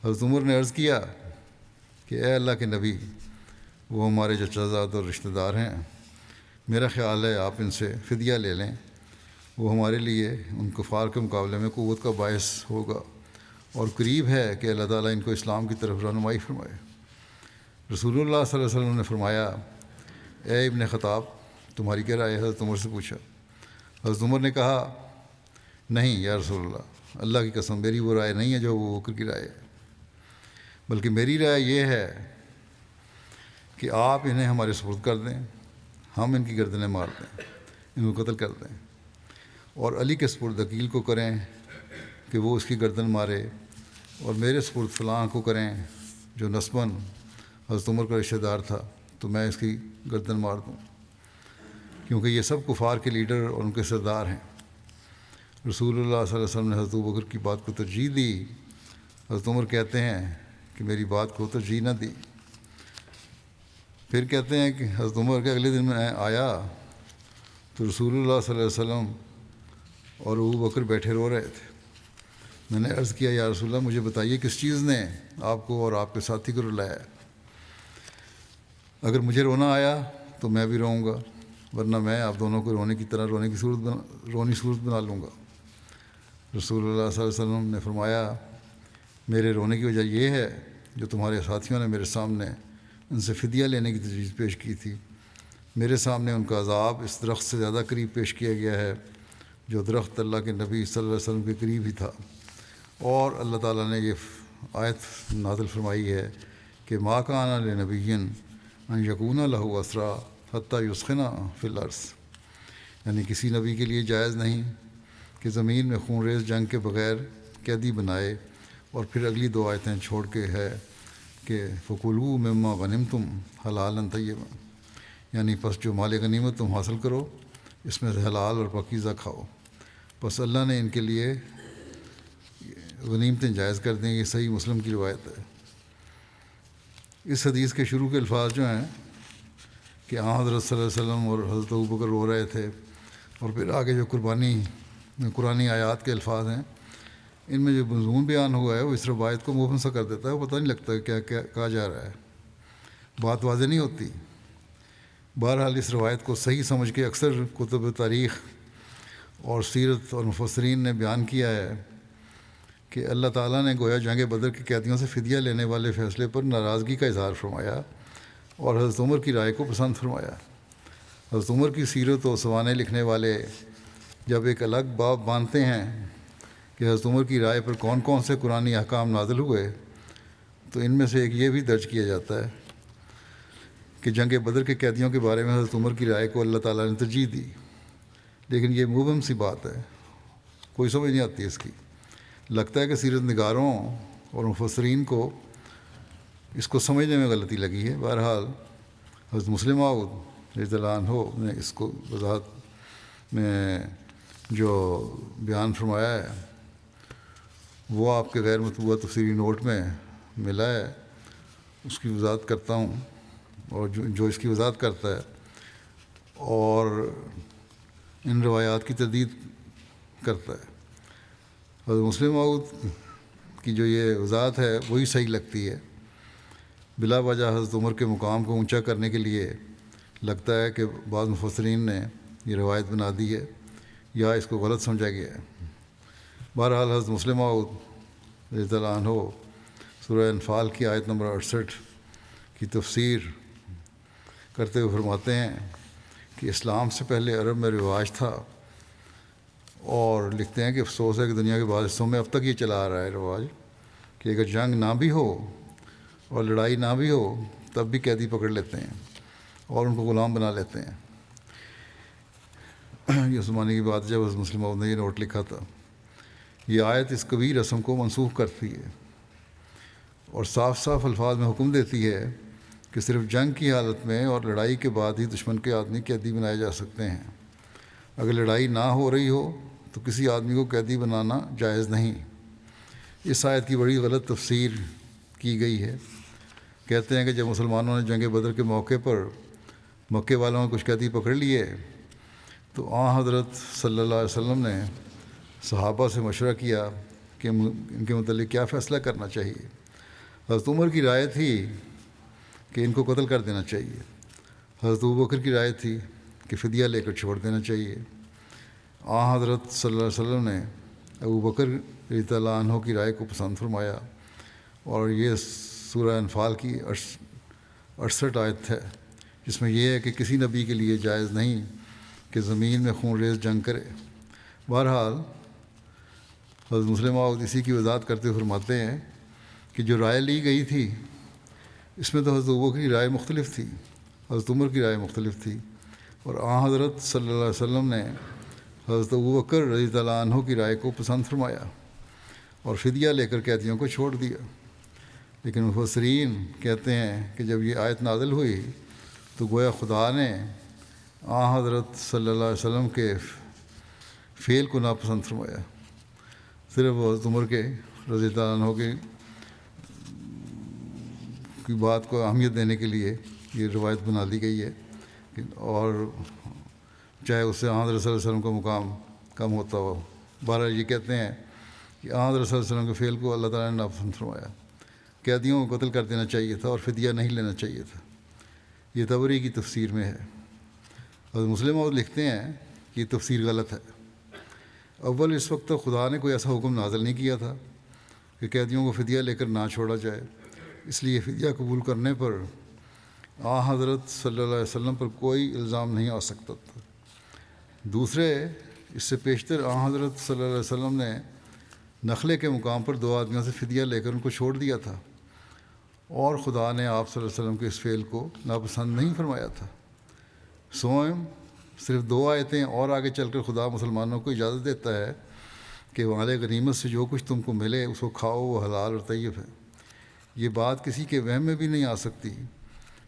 حضرت عمر نے عرض کیا کہ اے اللہ کے نبی، وہ ہمارے چچا زاد اور رشتہ دار ہیں، میرا خیال ہے آپ ان سے فدیہ لے لیں، وہ ہمارے لیے ان کفار کے مقابلے میں قوت کا باعث ہوگا، اور قریب ہے کہ اللہ تعالیٰ ان کو اسلام کی طرف رہنمائی فرمائے۔ رسول اللہ صلی اللہ علیہ وسلم نے فرمایا، اے ابن خطاب، تمہاری کیا رائے ہے؟ حضرت عمر سے پوچھا۔ حضرت عمر نے کہا، نہیں یا رسول اللہ کی قسم، میری وہ رائے نہیں ہے جو ابو بکر کی رائے ہے، بلکہ میری رائے یہ ہے کہ آپ انہیں ہمارے سپرد کر دیں، ہم ان کی گردنیں مار دیں، ان کو قتل کر دیں، اور علی کے سپرد عقیل کو کریں کہ وہ اس کی گردن مارے، اور میرے سپرد فلاں کو کریں جو نسباً حضرت عمر کا رشتہ دار تھا، تو میں اس کی گردن مار دوں، کیونکہ یہ سب کفار کے لیڈر اور ان کے سردار ہیں۔ رسول اللہ صلی اللہ علیہ وسلم نے حضرت ابوبکر کی بات کو ترجیح دی۔ حضرت عمر کہتے ہیں کہ میری بات کو ترجیح نہ دی۔ پھر کہتے ہیں کہ حضرت عمر کے اگلے دن میں آیا تو رسول اللہ صلی اللہ علیہ وسلم اور ابوبکر بیٹھے رو رہے تھے۔ میں نے عرض کیا، یا رسول اللہ، مجھے بتائیے کس چیز نے آپ کو اور آپ کے ساتھی کو رلایا؟ اگر مجھے رونا آیا تو میں بھی روؤں گا، ورنہ میں آپ دونوں کو رونی صورت بنا لوں گا۔ رسول اللہ صلی اللہ علیہ وسلم نے فرمایا، میرے رونے کی وجہ یہ ہے جو تمہارے ساتھیوں نے میرے سامنے ان سے فدیہ لینے کی تجویز پیش کی تھی، میرے سامنے ان کا عذاب اس درخت سے زیادہ قریب پیش کیا گیا ہے جو درخت اللہ کے نبی صلی اللہ علیہ وسلم کے قریب ہی تھا، اور اللہ تعالیٰ نے یہ آیت نازل فرمائی ہے کہ ما کان لنبی ان یکون لہ اسریٰ حتیٰ یثخن فی الارض، یعنی کسی نبی کے لیے جائز نہیں کہ زمین میں خون ریز جنگ کے بغیر قیدی بنائے، اور پھر اگلی دو آیتیں چھوڑ کے ہے کہ فکلوا مما غنمتم حلالا طیبا، یعنی پس جو مال غنیمت تم حاصل کرو اس میں سے حلال اور پاکیزہ کھاؤ۔ پس اللہ نے ان کے لیے غنیمتیں جائز کر دیں۔ یہ صحیح مسلم کی روایت ہے۔ اس حدیث کے شروع کے الفاظ جو ہیں کہ حضرت صلی اللہ علیہ وسلم اور حضرت ابوبکر رو رہے تھے، اور پھر آگے جو قرآنی آیات کے الفاظ ہیں، ان میں جو مضمون بیان ہوا ہے وہ اس روایت کو مبہم سا کر دیتا ہے، وہ پتہ نہیں لگتا کیا کہا جا رہا ہے، بات واضح نہیں ہوتی۔ بہرحال اس روایت کو صحیح سمجھ کے اکثر کتب تاریخ اور سیرت اور مفسرین نے بیان کیا ہے کہ اللہ تعالیٰ نے گویا جنگ بدر کے قیدیوں سے فدیہ لینے والے فیصلے پر ناراضگی کا اظہار فرمایا اور حضرت عمر کی رائے کو پسند فرمایا۔ حضرت عمر کی سیرت و سوانح لکھنے والے جب ایک الگ باب باندھتے ہیں کہ حضرت عمر کی رائے پر کون کون سے قرآنی احکام نازل ہوئے، تو ان میں سے ایک یہ بھی درج کیا جاتا ہے کہ جنگ بدر کے قیدیوں کے بارے میں حضرت عمر کی رائے کو اللہ تعالیٰ نے ترجیح دی، لیکن یہ مبہم سی بات ہے، کوئی سمجھ نہیں آتی اس کی. لگتا ہے کہ سیرت نگاروں اور مفسرین کو اس کو سمجھنے میں غلطی لگی ہے. بہرحال حضرت مسلم موعود رضی اللہ عنہ نے اس کو وضاحت میں جو بیان فرمایا ہے وہ آپ کے غیر مطبوعہ تفسیری نوٹ میں ملا ہے. اس کی وضاحت کرتا ہوں، اور جو اس کی وضاحت کرتا ہے اور ان روایات کی تردید کرتا ہے. حضرت مسلم موعود کی جو یہ وضاحت ہے وہی صحیح لگتی ہے. بلا وجہ حضرت عمر کے مقام کو اونچا کرنے کے لیے لگتا ہے کہ بعض مفسرین نے یہ روایت بنا دی ہے یا اس کو غلط سمجھا گیا ہے. بہرحال حضرت مسلم موعود رضی اللہ عنہ سورہ انفال کی آیت نمبر 68 کی تفسیر کرتے ہوئے فرماتے ہیں کہ اسلام سے پہلے عرب میں رواج تھا، اور لکھتے ہیں کہ افسوس ہے کہ دنیا کے بعض حصوں میں اب تک یہ چلا آ رہا ہے رواج کہ اگر جنگ نہ بھی ہو اور لڑائی نہ بھی ہو تب بھی قیدی پکڑ لیتے ہیں اور ان کو غلام بنا لیتے ہیں. یہ زمانے کی بات جب حضرت مسلم موعود نے یہ نوٹ لکھا تھا. یہ آیت اس کبیر رسم کو منسوخ کرتی ہے اور صاف صاف الفاظ میں حکم دیتی ہے کہ صرف جنگ کی حالت میں اور لڑائی کے بعد ہی دشمن کے آدمی قیدی بنائے جا سکتے ہیں. اگر لڑائی نہ ہو رہی ہو تو کسی آدمی کو قیدی بنانا جائز نہیں. اس آیت کی بڑی غلط تفسیر کی گئی ہے. کہتے ہیں کہ جب مسلمانوں نے جنگ بدر کے موقع پر مکے والوں نے کچھ قیدی پکڑ لیے تو حضرت صلی اللہ علیہ وسلم نے صحابہ سے مشورہ کیا کہ ان کے متعلق کیا فیصلہ کرنا چاہیے. حضرت عمر کی رائے تھی کہ ان کو قتل کر دینا چاہیے. حضرت ابوبکر کی رائے تھی کہ فدیہ لے کر چھوڑ دینا چاہیے. حضرت صلی اللہ علیہ وسلم نے ابوبکر رضی اللہ عنہ کی رائے کو پسند فرمایا، اور یہ سورہ انفال کی 68 آیت ہے جس میں یہ ہے کہ کسی نبی کے لیے جائز نہیں کہ زمین میں خون ریز جنگ کرے. بہرحال حضرت مسلم موعود اسی کی وضاحت کرتے ہوئے فرماتے ہیں کہ جو رائے لی گئی تھی اس میں تو حضرت ابوبکر کی رائے مختلف تھی، حضرت عمر کی رائے مختلف تھی، اور حضرت صلی اللہ علیہ وسلم نے حضرت ابوبکر رضی اللہ عنہ کی رائے کو پسند فرمایا اور فدیہ لے کر قیدیوں کو چھوڑ دیا. لیکن مفسرین کہتے ہیں کہ جب یہ آیت نازل ہوئی تو گویا خدا نے حضرت صلی اللہ علیہ وسلم کے فعل کو ناپسند فرمایا. صرف حضرت عمر کے رضی اللہ عنہ کی بات کو اہمیت دینے کے لیے یہ روایت بنا دی گئی ہے، اور چاہے اس سے حضرت صلی اللہ علیہ وسلم کا مقام کم ہوتا ہو. بہرحال یہ کہتے ہیں کہ حضرت صلی اللہ علیہ وسلم کے فعل کو اللہ تعالیٰ نے ناپسند فرمایا. قیدیوں کو قتل کر دینا چاہیے تھا اور فدیہ نہیں لینا چاہیے تھا. یہ طبری کی تفسیر میں ہے. حضرت مسلم موعود لکھتے ہیں کہ یہ تفسیر غلط ہے. اول اس وقت تک خدا نے کوئی ایسا حکم نازل نہیں کیا تھا کہ قیدیوں کو فدیہ لے کر نہ چھوڑا جائے، اس لیے فدیہ قبول کرنے پر حضرت صلی اللہ علیہ وسلم پر کوئی الزام نہیں آ سکتا تھا. دوسرے اس سے پیشتر حضرت صلی اللہ علیہ وسلم نے نخلے کے مقام پر 2 آدمیوں سے فدیہ لے کر ان کو چھوڑ دیا تھا، اور خدا نے آپ صلی اللہ علیہ وسلم کے اس فعل کو ناپسند نہیں فرمایا تھا. سوئم صرف 2 آیتیں اور آگے چل کر خدا مسلمانوں کو اجازت دیتا ہے کہ مال غنیمت سے جو کچھ تم کو ملے اس کو کھاؤ، وہ حلال اور طیب ہے. یہ بات کسی کے وہم میں بھی نہیں آ سکتی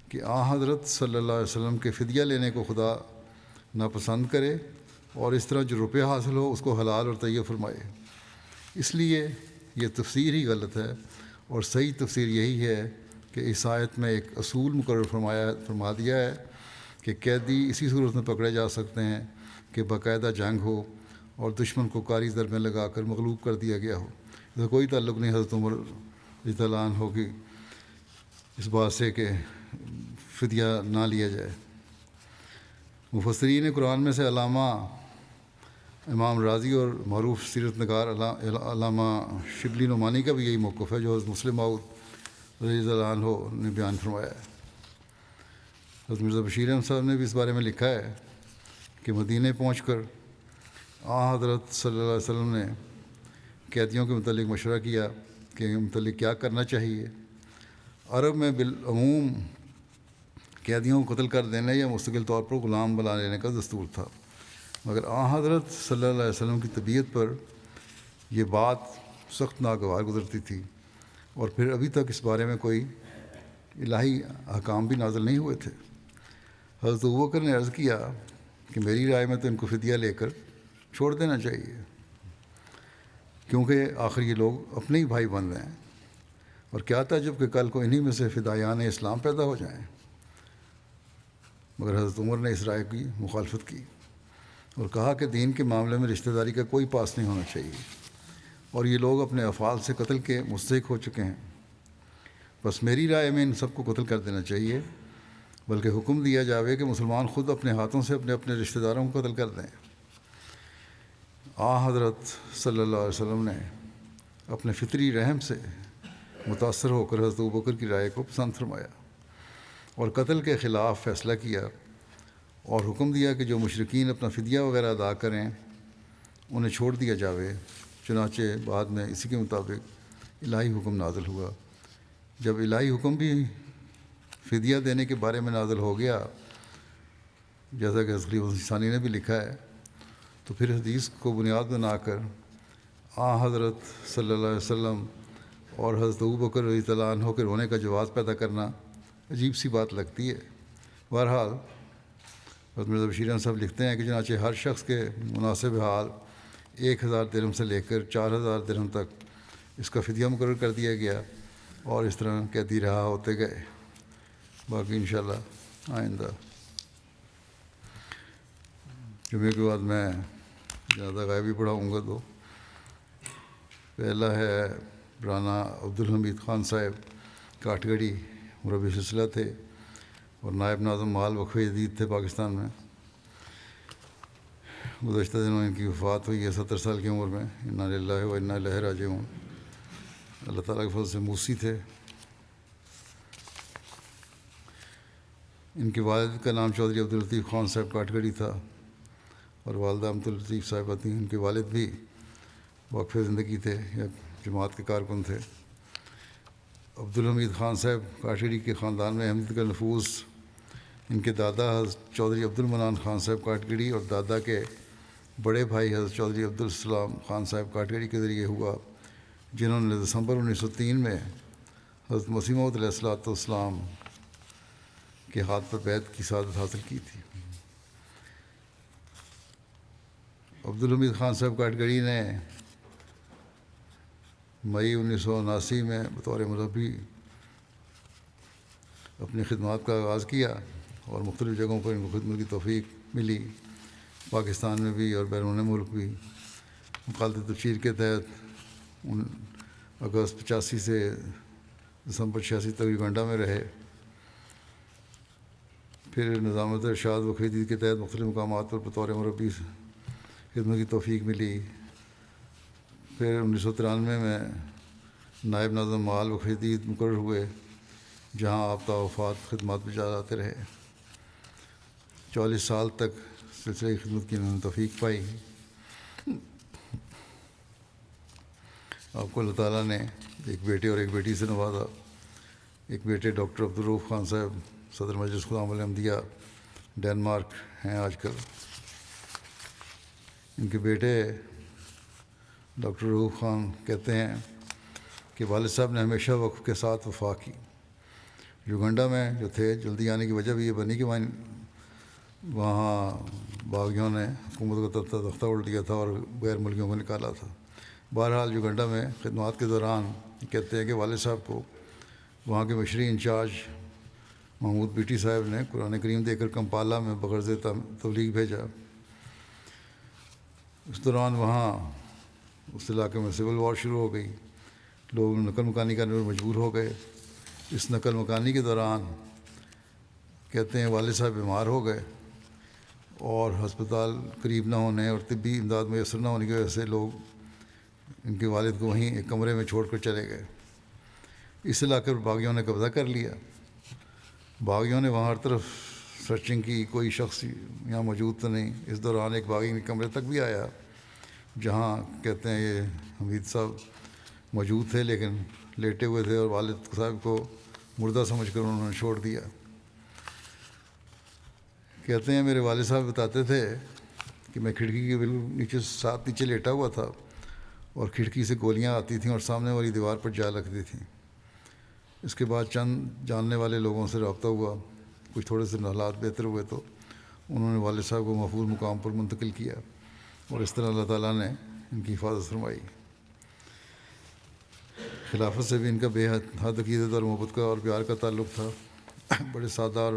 کہ حضرت صلی اللہ علیہ وسلم کے فدیہ لینے کو خدا ناپسند کرے اور اس طرح جو روپے حاصل ہو اس کو حلال اور طیب فرمائے. اس لیے یہ تفسیر ہی غلط ہے، اور صحیح تفسیر یہی ہے کہ اس آیت میں ایک اصول مقرر فرما دیا ہے کہ قیدی اسی صورت میں پکڑے جا سکتے ہیں کہ باقاعدہ جنگ ہو اور دشمن کو کاری ضرب میں لگا کر مغلوب کر دیا گیا ہو. اس کا کوئی تعلق نہیں حضرت عمر رضی اللہ عنہ ہوگی اس بات سے کہ فدیہ نہ لیا جائے. مفسرین قرآن میں سے علامہ امام راضی اور معروف سیرت نگار علامہ شبلی نعمانی کا بھی یہی موقف ہے جو حضرت مسلم موعود رضی اللہ عنہ نے بیان فرمایا ہے. حضرت مرزا بشیر احمد صاحب نے بھی اس بارے میں لکھا ہے کہ مدینہ پہنچ کر حضرت صلی اللہ علیہ وسلم نے قیدیوں کے متعلق مشورہ کیا کہ ان متعلق کیا کرنا چاہیے. عرب میں بالعموم قیدیوں کو قتل کر دینے یا مستقل طور پر غلام بنا لینے کا دستور تھا، مگر حضرت صلی اللہ علیہ وسلم کی طبیعت پر یہ بات سخت ناگوار گزرتی تھی، اور پھر ابھی تک اس بارے میں کوئی الہی احکام بھی نازل نہیں ہوئے تھے۔ حضرت ابوبکر نے عرض کیا کہ میری رائے میں تو ان کو فدیہ لے کر چھوڑ دینا چاہیے، کیونکہ آخر یہ لوگ اپنے ہی بھائی بن رہے ہیں، اور کیا تعجب کہ کل کو انہی میں سے فدایان اسلام پیدا ہو جائیں۔ مگر حضرت عمر نے اس رائے کی مخالفت کی اور کہا کہ دین کے معاملے میں رشتہ داری کا کوئی پاس نہیں ہونا چاہیے، اور یہ لوگ اپنے افعال سے قتل کے مستحق ہو چکے ہیں، بس میری رائے میں ان سب کو قتل کر دینا چاہیے، بلکہ حکم دیا جاوے کہ مسلمان خود اپنے ہاتھوں سے اپنے اپنے رشتہ داروں کو قتل کر دیں۔ حضرت صلی اللہ علیہ وسلم نے اپنے فطری رحم سے متاثر ہو کر حضرت ابوبکر کی رائے کو پسند فرمایا اور قتل کے خلاف فیصلہ کیا، اور حکم دیا کہ جو مشرکین اپنا فدیہ وغیرہ ادا کریں انہیں چھوڑ دیا جاوے۔ چنانچہ بعد میں اسی کے مطابق الہی حکم نازل ہوا۔ جب الہی حکم بھی فدیہ دینے کے بارے میں نازل ہو گیا، جیسا کہ خلیفہ ثانی نے بھی لکھا ہے، تو پھر حدیث کو بنیاد بنا کر حضرت صلی اللہ علیہ وسلم اور حضرت ابوبکر رضی اللہ عنہ کے رونے کا جواز پیدا کرنا عجیب سی بات لگتی ہے۔ بہرحال حضرت مرزا بشیر احمد صاحب لکھتے ہیں کہ چنانچہ ہر شخص کے مناسب حال 1000 درہم سے لے کر 4000 درہم تک اس کا فدیہ مقرر کر دیا گیا، اور اس طرح قیدی رہا ہوتے گئے۔ باقی انشاءاللہ آئندہ جمعے کے بعد میں زیادہ غائبی پڑھاؤں گا۔ تو پہلا ہے رانا عبدالحمید خان صاحب کاٹھ گڑھی، مربی سلسلہ تھے اور نائب ناظم مال وقف جدید تھے پاکستان میں۔ گزشتہ دنوں ان کی وفات ہوئی ہے 70 سال کی عمر میں۔ انا للہ و انا الیہ راجعون۔ اللہ تعالیٰ کے فضل سے موسی تھے۔ ان کے والد کا نام چودھری عبداللطیف خان صاحب کاٹھ گڑھی تھا، اور والدہ عبداللطیف صاحبہ تھیں۔ ان کے والد بھی وقف زندگی تھے یا جماعت کے کارکن تھے۔ عبدالحمید خان صاحب کاٹھ گڑھی کے خاندان میں احمدیت کا نفوذ ان کے دادا حضرت چودھری عبدالمنان خان صاحب کاٹھ گڑھی اور دادا کے بڑے بھائی حضرت چودھری عبدالسلام خان صاحب کاٹھ گڑھی کے ذریعے ہوا، جنہوں نے دسمبر 1903 میں حضرت مسیح موعود علیہ السلام کے ہاتھ پر بیعت کی سعادت حاصل کی تھی۔ عبدالحمید خان صاحب کاٹھ گڑھی نے مئی 1979 میں بطور مربی اپنی خدمات کا آغاز کیا، اور مختلف جگہوں پر ان کو خدمت کی توفیق ملی، پاکستان میں بھی اور بیرون ملک بھی۔ مخالطِ تبشیر کے تحت اگست 85 سے دسمبر 86 تک یوگنڈا میں رہے۔ پھر نظامت ارشاد وقف جدید کے تحت مختلف مقامات پر بطور مربی خدمت کی توفیق ملی۔ پھر 1993 میں نائب ناظم مال وقف جدید مقرر ہوئے، جہاں آپ تا وفات خدمات پہ جاتے رہے۔ 40 سال تک سلسلہ کی خدمت کی انہوں نے توفیق پائی۔ آپ کو اللہ تعالیٰ نے ایک بیٹے اور ایک بیٹی سے نوازا۔ ایک بیٹے ڈاکٹر عبدالرؤف خان صاحب صدر مجلس خدام الانبیاء ڈنمارک ہیں آج کل۔ ان کے بیٹے ڈاکٹر رؤوف خان کہتے ہیں کہ والد صاحب نے ہمیشہ وقف کے ساتھ وفا کی۔ یوگنڈا میں جو تھے، جلدی آنے کی وجہ بھی یہ بنی کہ وہاں باغیوں نے حکومت کا تختہ الٹ دیا تھا اور غیر ملکیوں کو نکالا تھا۔ بہرحال یوگنڈا میں خدمات کے دوران کہتے ہیں کہ والد صاحب کو وہاں کے مشری انچارج محمود بیٹی صاحب نے قرآن کریم دے کر کمپالا میں بغرض تبلیغ بھیجا۔ اس دوران وہاں اس علاقے میں سول وار شروع ہو گئی، لوگ نقل مکانی کرنے پر مجبور ہو گئے۔ اس نقل مکانی کے دوران کہتے ہیں والد صاحب بیمار ہو گئے، اور ہسپتال قریب نہ ہونے اور طبی امداد میسر نہ ہونے کی وجہ سے لوگ ان کے والد کو وہیں ایک کمرے میں چھوڑ کر چلے گئے۔ اس علاقے پر باغیوں نے قبضہ کر لیا۔ باغیوں نے وہاں ہر طرف سرچنگ کی، کوئی شخص یہاں موجود تو نہیں۔ اس دوران ایک باغی کے کمرے تک بھی آیا، جہاں کہتے ہیں یہ حمید صاحب موجود تھے لیکن لیٹے ہوئے تھے، اور والد صاحب کو مردہ سمجھ کر انہوں نے چھوڑ دیا۔ کہتے ہیں میرے والد صاحب بتاتے تھے کہ میں کھڑکی کے بالکل نیچے لیٹا ہوا تھا، اور کھڑکی سے گولیاں آتی تھیں اور سامنے والی دیوار پر جا لگتی تھیں۔ اس کے بعد چند جاننے والے لوگوں سے رابطہ ہوا، کچھ تھوڑے سے حالات بہتر ہوئے تو انہوں نے والد صاحب کو محفوظ مقام پر منتقل کیا، اور اس طرح اللہ تعالیٰ نے ان کی حفاظت فرمائی۔ خلافت سے بھی ان کا بے حد عقیدت اور محبت کا اور پیار کا تعلق تھا۔ بڑے سادہ اور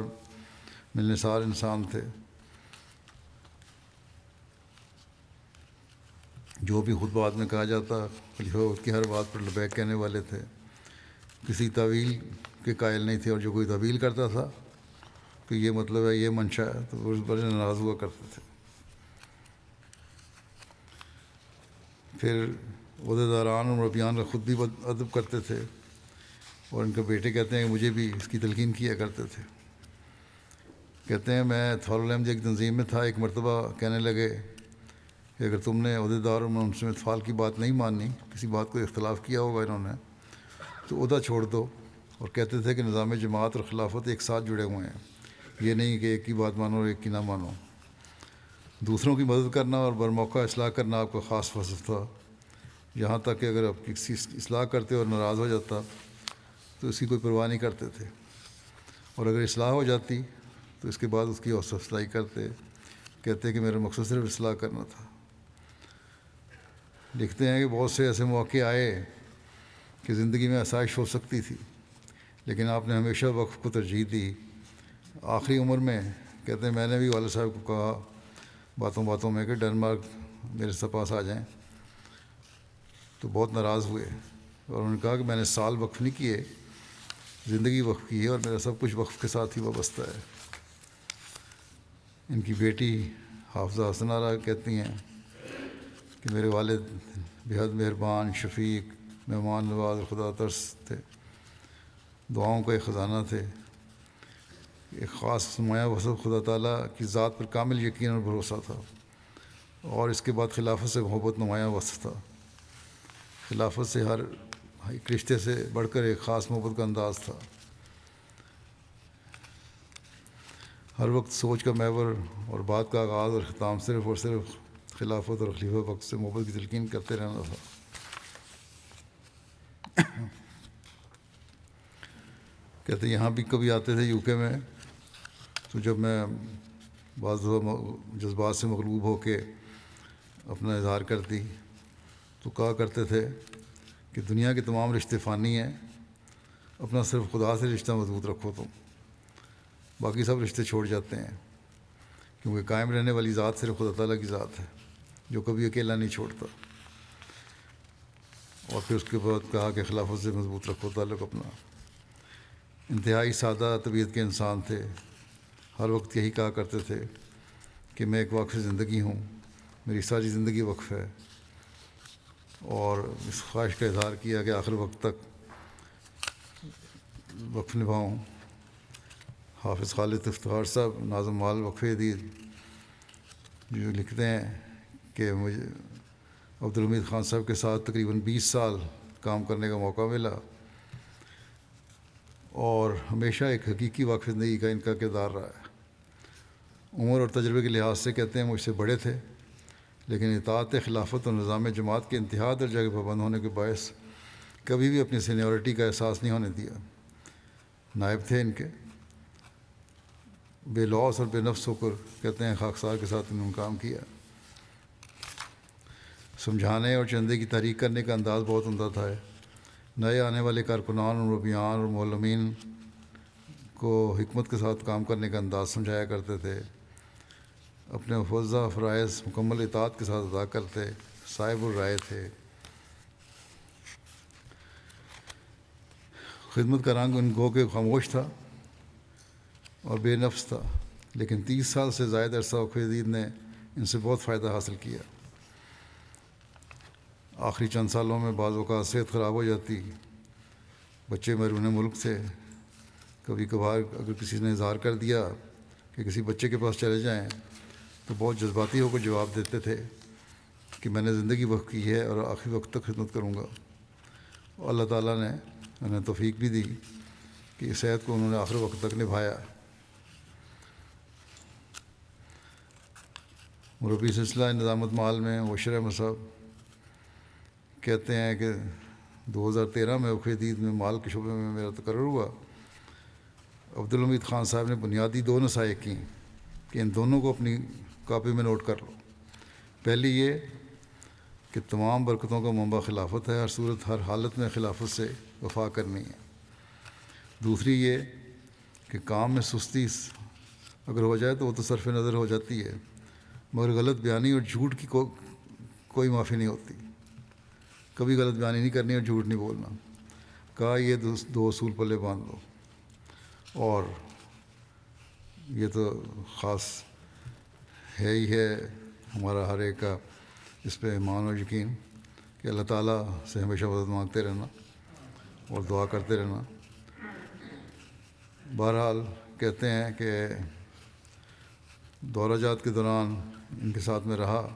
ملنسار انسان تھے، جو بھی خطبات میں کہا جاتا خلیفہ کی ہر بات پر لبیک کہنے والے تھے، کسی تعویل کے قائل نہیں تھے، اور جو کوئی تعویل کرتا تھا کہ یہ مطلب ہے، یہ منشا ہے، تو وہ بڑے ناراض ہوا کرتے تھے۔ پھر عہدیداران اور مربیان کا خود بھی ادب کرتے تھے، اور ان کے بیٹے کہتے ہیں کہ مجھے بھی اس کی تلقین کیا کرتے تھے۔ کہتے ہیں میں اطفال العلم ایک تنظیم میں تھا، ایک مرتبہ کہنے لگے کہ اگر تم نے عہدیدار اور منصب اطفال کی بات نہیں ماننی، کسی بات کو اختلاف کیا ہوگا انہوں نے، تو عہدہ چھوڑ دو۔ اور کہتے تھے کہ نظام جماعت اور خلافت ایک ساتھ جڑے ہوئے ہیں، یہ نہیں کہ ایک کی بات مانو اور ایک کی نہ مانو۔ دوسروں کی مدد کرنا اور برموقع اصلاح کرنا آپ کا خاص وصف تھا، یہاں تک کہ اگر آپ کسی اصلاح کرتے اور ناراض ہو جاتا تو اس کی کوئی پرواہ نہیں کرتے تھے، اور اگر اصلاح ہو جاتی تو اس کے بعد اس کی حوصلہ افزائی کرتے، کہتے کہ میرا مقصد صرف اصلاح کرنا تھا۔ لکھتے ہیں کہ بہت سے ایسے مواقع آئے کہ زندگی میں آسائش ہو سکتی تھی، لیکن آپ نے ہمیشہ وقف کو ترجیح دی۔ آخری عمر میں کہتے ہیں میں نے بھی والد صاحب کو کہا باتوں باتوں میں کہ ڈنمارک میرے سے پاس آ جائیں، تو بہت ناراض ہوئے، اور انہوں نے کہا کہ میں نے سال وقف نہیں کیے، زندگی وقف کی ہے، اور میرا سب کچھ وقف کے ساتھ ہی وابستہ ہے۔ ان کی بیٹی حافظہ حسن آرا کہتی ہیں کہ میرے والد بےحد مہربان، شفیق، مہمان نواز اور خدا ترس تھے، دعاؤں کا ایک خزانہ تھے۔ ایک خاص نمایاں وصف خدا تعالیٰ کی ذات پر کامل یقین اور بھروسہ تھا، اور اس کے بعد خلافت سے محبت نمایاں وصف تھا۔ خلافت سے ہر ایک رشتے سے بڑھ کر ایک خاص محبت کا انداز تھا۔ ہر وقت سوچ کا محور اور بات کا آغاز اور ختام صرف اور صرف خلافت اور خلیفہ وقت سے محبت کی تلقین کرتے رہنا تھا۔ کہتے ہیں یہاں بھی کبھی آتے تھے یو کے میں، تو جب میں بعض دفعہ جذبات سے مغلوب ہو کے اپنا اظہار کرتی تو کہا کرتے تھے کہ دنیا کے تمام رشتے فانی ہیں، اپنا صرف خدا سے رشتہ مضبوط رکھو، تم باقی سب رشتے چھوڑ جاتے ہیں، کیونکہ قائم رہنے والی ذات صرف خدا تعالیٰ کی ذات ہے جو کبھی اکیلا نہیں چھوڑتا۔ اور پھر اس کے بعد کہا کہ خلافت سے مضبوط رکھو تعلق اپنا۔ انتہائی سادہ طبیعت کے انسان تھے، ہر وقت یہی کہا کرتے تھے کہ میں ایک وقف زندگی ہوں، میری ساری زندگی وقف ہے، اور اس خواہش کا اظہار کیا کہ آخر وقت تک وقف نبھاؤں۔ حافظ خالد افتخار صاحب ناظم مال وقف حدید جو لکھتے ہیں کہ مجھے عبدالحمید خان صاحب کے ساتھ تقریباً 20 سال کام کرنے کا موقع ملا، اور ہمیشہ ایک حقیقی وقف زندگی کا ان کا کردار رہا ہے۔ عمر اور تجربے کے لحاظ سے کہتے ہیں مجھ سے بڑے تھے، لیکن اطاعت خلافت اور نظام جماعت کے انتہا درجہ کے پابند ہونے کے باعث کبھی بھی اپنی سینیورٹی کا احساس نہیں ہونے دیا۔ نائب تھے ان کے، بے لوث اور بے نفس ہو کر کہتے ہیں خاکسار کے ساتھ انہوں نے کام کیا۔ سمجھانے اور چندے کی تحریک کرنے کا انداز بہت عمدہ تھا۔ نئے آنے والے کارکنان اور مربیان اور معلمین کو حکمت کے ساتھ کام کرنے کا انداز سمجھایا کرتے تھے، اپنے مفوضہ فرائض مکمل اطاعت کے ساتھ ادا کرتے، صاحب الرائے تھے۔ خدمت کا رنگ ان گو کے خاموش تھا اور بے نفس تھا، لیکن 30 سال سے زائد عرصہ وقف جدید نے ان سے بہت فائدہ حاصل کیا۔ آخری چند سالوں میں بعض اوقات صحت خراب ہو جاتی، بچے بیرون ملک تھے، کبھی کبھار اگر کسی نے اظہار کر دیا کہ کسی بچے کے پاس چلے جائیں تو بہت جذباتی ہو کر جواب دیتے تھے کہ میں نے زندگی وقف کی ہے اور آخری وقت تک خدمت کروں گا، اور اللہ تعالیٰ نے انہیں توفیق بھی دی کہ اس عہد کو انہوں نے آخر وقت تک نبھایا۔ مربی سلسلہ نظامت مال میں وشر احمد صاحب کہتے ہیں کہ 2013 میں وقف جدید میں مال کے شعبے میں میرا تقرر ہوا. عبدالحمید خان صاحب نے بنیادی 2 نصائح کی کہ ان دونوں کو اپنی کاپی میں نوٹ کر لو. پہلی یہ کہ تمام برکتوں کا منبع خلافت ہے، ہر صورت ہر حالت میں خلافت سے وفا کرنی ہے. دوسری یہ کہ کام میں سستی اگر ہو جائے تو وہ تو صرف نظر ہو جاتی ہے، مگر غلط بیانی اور جھوٹ کی کوئی معافی نہیں ہوتی. کبھی غلط بیانی نہیں کرنی اور جھوٹ نہیں بولنا. کہا یہ 2 اصول پلے باندھ لو. اور یہ تو خاص ہے ہی ہے ہمارا ہر ایک کا اس پہ ایمان و یقین کہ اللہ تعالیٰ سے ہمیشہ مدد مانگتے رہنا اور دعا کرتے رہنا. بہرحال کہتے ہیں کہ دورہ جات کے دوران ان کے ساتھ میں رہا،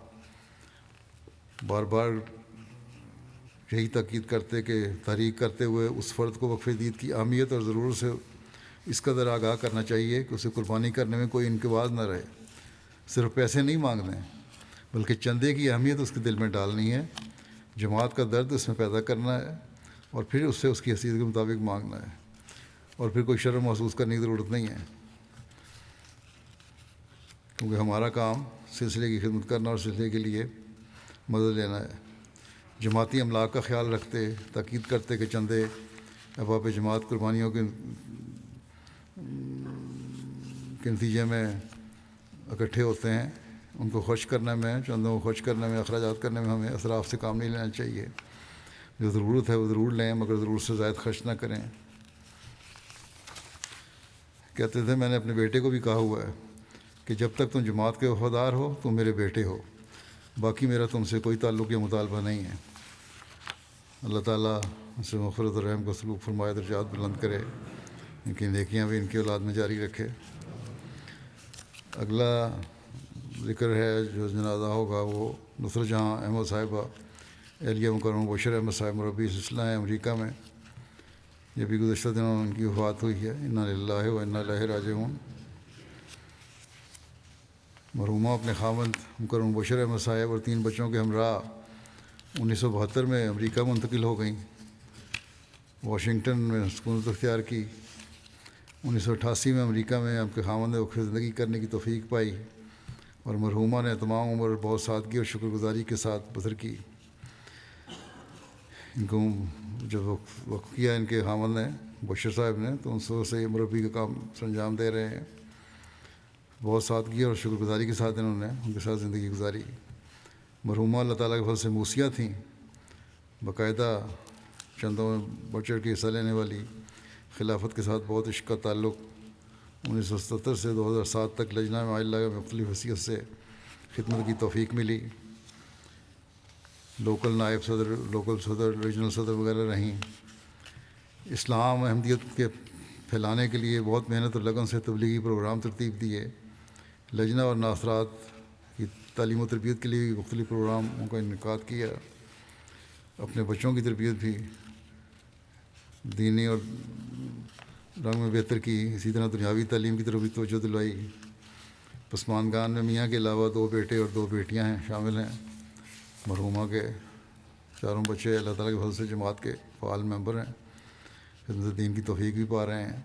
بار بار یہی تاکید کرتے کہ تحریک کرتے ہوئے اس فرد کو وقف جدید کی اہمیت اور ضرورت سے اس قدر آگاہ کرنا چاہیے کہ اسے قربانی کرنے میں کوئی انقباض نہ رہے. صرف پیسے نہیں مانگنے بلکہ چندے کی اہمیت اس کے دل میں ڈالنی ہے، جماعت کا درد اس میں پیدا کرنا ہے اور پھر اس سے اس کی حیثیت کے مطابق مانگنا ہے، اور پھر کوئی شرم محسوس کرنے کی ضرورت نہیں ہے، کیونکہ ہمارا کام سلسلے کی خدمت کرنا اور سلسلے کے لیے مدد لینا ہے. جماعتی املاک کا خیال رکھتے، تاکید کرتے کہ چندے احباب جماعت قربانیوں کے نتیجے میں اکٹھے ہوتے ہیں. ان کو خرچ کرنے میں، چندوں کو خرچ کرنے میں، اخراجات کرنے میں ہمیں اسراف سے کام نہیں لینا چاہیے. جو ضرورت ہے وہ ضرور لیں، مگر ضرورت سے زائد خرچ نہ کریں. کہتے تھے میں نے اپنے بیٹے کو بھی کہا ہوا ہے کہ جب تک تم جماعت کے وفادار ہو تم میرے بیٹے ہو، باقی میرا تم سے کوئی تعلق یا مطالبہ نہیں ہے. اللہ تعالیٰ ان سے مغفرت اور رحم کو سلوک فرمائے، درجات بلند کرے، ان کی نیکیاں بھی ان کی اولاد میں جاری رکھے. اگلا ذکر ہے جو جنازہ ہوگا وہ نصرت جہاں احمد صاحبہ اہلیہ مکرمہ بشر احمد صاحب مربی سلسلہ ہیں امریکہ میں. یہ بھی گزشتہ دنوں ان کی وفات ہوئی ہے. انا للہ و انا الیہ راجعون. مرحومہ اپنے خاوند مکرمہ بشر احمد صاحب اور 3 بچوں کے ہمراہ 1972 میں امریکہ منتقل ہو گئیں. واشنگٹن میں سکونت اختیار کی. 1988 میں امریکہ میں آپ کے خاوند نے وقف زندگی کرنے کی توفیق پائی اور مرحومہ نے تمام عمر بہت سادگی اور شکر گزاری کے ساتھ بسر کی. ان کو جب وقف کیا ان کے خاوند نے بشر صاحب نے تو ان سے یہ مربی کا کام سر انجام دے رہے ہیں. بہت سادگی اور شکر گزاری کے ساتھ انہوں نے ان کے ساتھ زندگی گزاری. مرحومہ اللہ تعالیٰ کے فضل سے موسیہ تھیں، باقاعدہ چندوں میں بڑھ چڑھ کے حصہ لینے والی. خلافت کے ساتھ بہت عشق کا تعلق. 1977 سے 2007 تک لجنہ معلّہ میں مختلف حیثیت سے خدمت کی توفیق ملی. لوکل نائب صدر، لوکل صدر، ریجنل صدر وغیرہ رہیں. اسلام احمدیت کے پھیلانے کے لیے بہت محنت اور لگن سے تبلیغی پروگرام ترتیب دیے. لجنہ اور ناصرات کی تعلیم و تربیت کے لیے مختلف پروگراموں کا انعقاد کیا. اپنے بچوں کی تربیت بھی دینی اور رنگ میں بہتر کی. اسی طرح دنیاوی تعلیم کی طرف بھی توجہ دلائی. پسماندگان میں میاں کے علاوہ 2 بیٹے اور 2 بیٹیاں ہیں شامل ہیں. مرحومہ کے 4 بچے اللہ تعالیٰ کے فضل سے جماعت کے فعال ممبر ہیں، خدمت دین کی توفیق بھی پا رہے ہیں.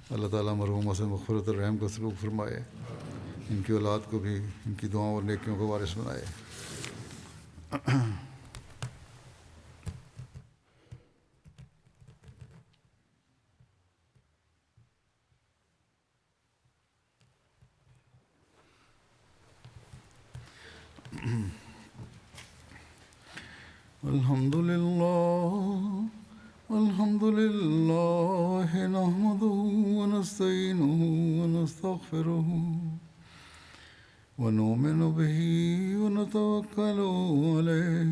اللہ تعالیٰ مرحومہ سے مغفرت اور رحم کا سلوک فرمائے، ان کی اولاد کو بھی ان کی دعاؤں اور نیکیوں کو وارث بنائے. الحمد لله نحمده ونستعينه ونستغفره ونؤمن به ونتوكل عليه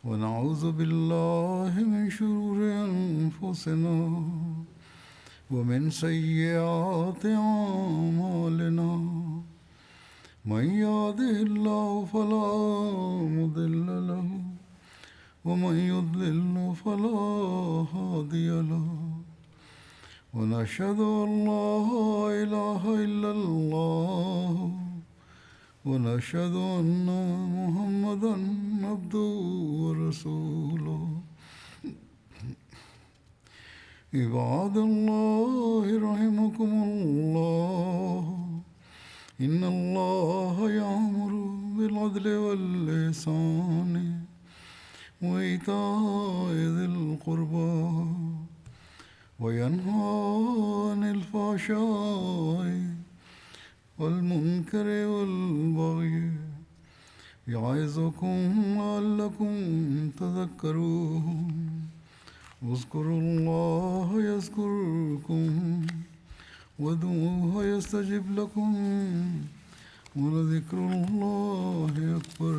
ونعوذ بالله من شرور أنفسنا ومن سيئات أعمالنا. من يهده الله فلا مضل له ومن يضلل فلا هادي له. ونشهد أن لا إله إلا الله ونشهد أن محمدا عبده ورسوله. عباد الله رحمكم الله، إن الله يأمر بالعدل والإحسان وإيتاء ذي القربى وينهى عن الفحشاء والمنكر والبغي يعظكم لعلكم تذكرون. اذكروا الله يذكركم وادعوه يستجب لكم ولذكر الله أكبر.